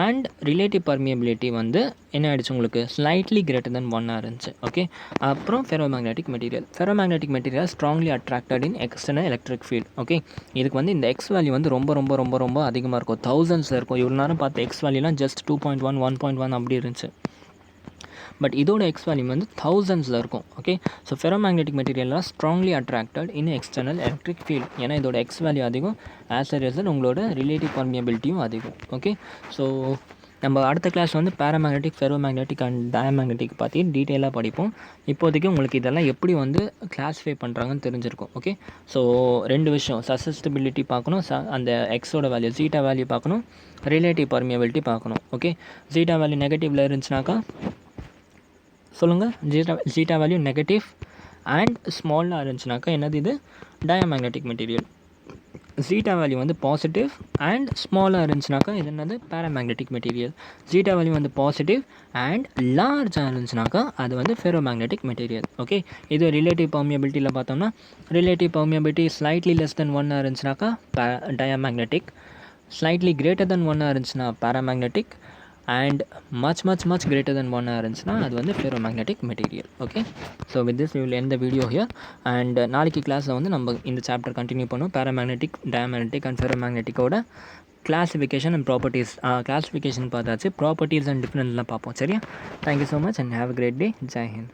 அண்ட் ரிலேட்டிவ் பர்மியபிலிட்டி வந்து என்ன ஆகிடுச்சு உங்களுக்கு ஸ்லைட்லி கிரேட்டர் தென் 1 இருந்துச்சு. ஓகே. அப்புறம் ferromagnetic material. Ferromagnetic material strongly attracted in external electric field. Okay. இதுக்கு வந்து இந்த எக்ஸ் வேல்யூ வந்து ரொம்ப ரொம்ப ரொம்ப ரொம்ப அதிகமாக இருக்கும், தௌசண்ட்ஸில் இருக்கும். இவ்வளோ நேரம் பார்த்த எக்ஸ் வேல்யூலாம் ஜஸ்ட் 2.1 1.1 அப்படி இருந்துச்சு. பட் இதோட எக்ஸ் வேல்யூ வந்து தௌசண்ட்ஸில் இருக்கும். ஓகே. ஸோ ஃபெரோமேக்னெட்டிக் மெட்டீரியல்லாம் strongly attracted in external electric field. ஏன்னா இதோட எக்ஸ் வேல்யூ அதிகம், ஆஸ் அ ரிசல்ட் உங்களோட ரிலேட்டிவ் பர்மியபிலிட்டியும் அதிகம். ஓகே. ஸோ நம்ம அடுத்த கிளாஸ் வந்து பேராமேக்னெட்டிக், ஃபெரோமேக்னெட்டிக் அண்ட் டயமேக்னெட்டிக் பற்றி டீட்டெயிலாக படிப்போம். இப்போதைக்கு உங்களுக்கு இதெல்லாம் எப்படி வந்து கிளாஸிஃபை பண்ணுறாங்கன்னு தெரிஞ்சிருக்கும். ஓகே. ஸோ 2 விஷயம், சசஸ்டபிலிட்டி பார்க்கணும், அந்த எக்ஸோட வேல்யூ ஜீட்டா வேல்யூ பார்க்கணும், ரிலேட்டிவ் பர்மியபிலிட்டி பார்க்கணும். ஓகே. ஜீட்டா வேல்யூ நெகட்டிவில் இருந்துச்சுனாக்கா சொல்லுங்கள், ஜீட்டா வேல்யூ நெகட்டிவ் அண்ட் ஸ்மாலாக இருந்துச்சுனாக்கா என்னது இது டயமேக்னெட்டிக் மெட்டீரியல். ஜீட்டா வேல்யூ வந்து பாசிட்டிவ் அண்ட் ஸ்மாலாக இருந்துச்சுனாக்கா இது என்னது பேராமேக்னெட்டிக் மெட்டீரியல். ஜீட்டா வேல்யூ வந்து பாசிட்டிவ் அண்ட் லார்ஜாக இருந்துச்சுனாக்கா அது வந்து ஃபெரோமேக்னெட்டிக் மெட்டீரியல். ஓகே. இது ரிலேட்டிவ் பர்மியபிலிட்டியில் பார்த்தோம்னா relative permeability slightly less than 1 இருந்துச்சுனாக்கா டயமேக்னெட்டிக், ஸ்லைட்லி கிரேட்டர் தென் 1 இருந்துச்சுன்னா paramagnetic, and much greater than 1 இருந்துச்சுன்னா அது வந்து ferromagnetic material. Okay. So with this we will end the video here. And நாளைக்கு கிளாஸில் வந்து நம்ம இந்த சாப்டர் கண்டினியூ பண்ணுவோம். பேராமேக்னெட்டிக், டயமேக்னெட்டிக் அண்ட் ஃபெரோமேக்னெட்டிக்கோட கிளாஸிஃபிகேஷன் அண்ட் ப்ராப்பர்ட்டிஸ். கிளாஸிஃபிகேஷன் பார்த்தாச்சு, ப்ராப்பர்ட்டிஸ் அண்ட் டிஃப்ரென்ஸ்லாம் பார்ப்போம். சரியா? Thank you so much and have a great day. Jai Hind.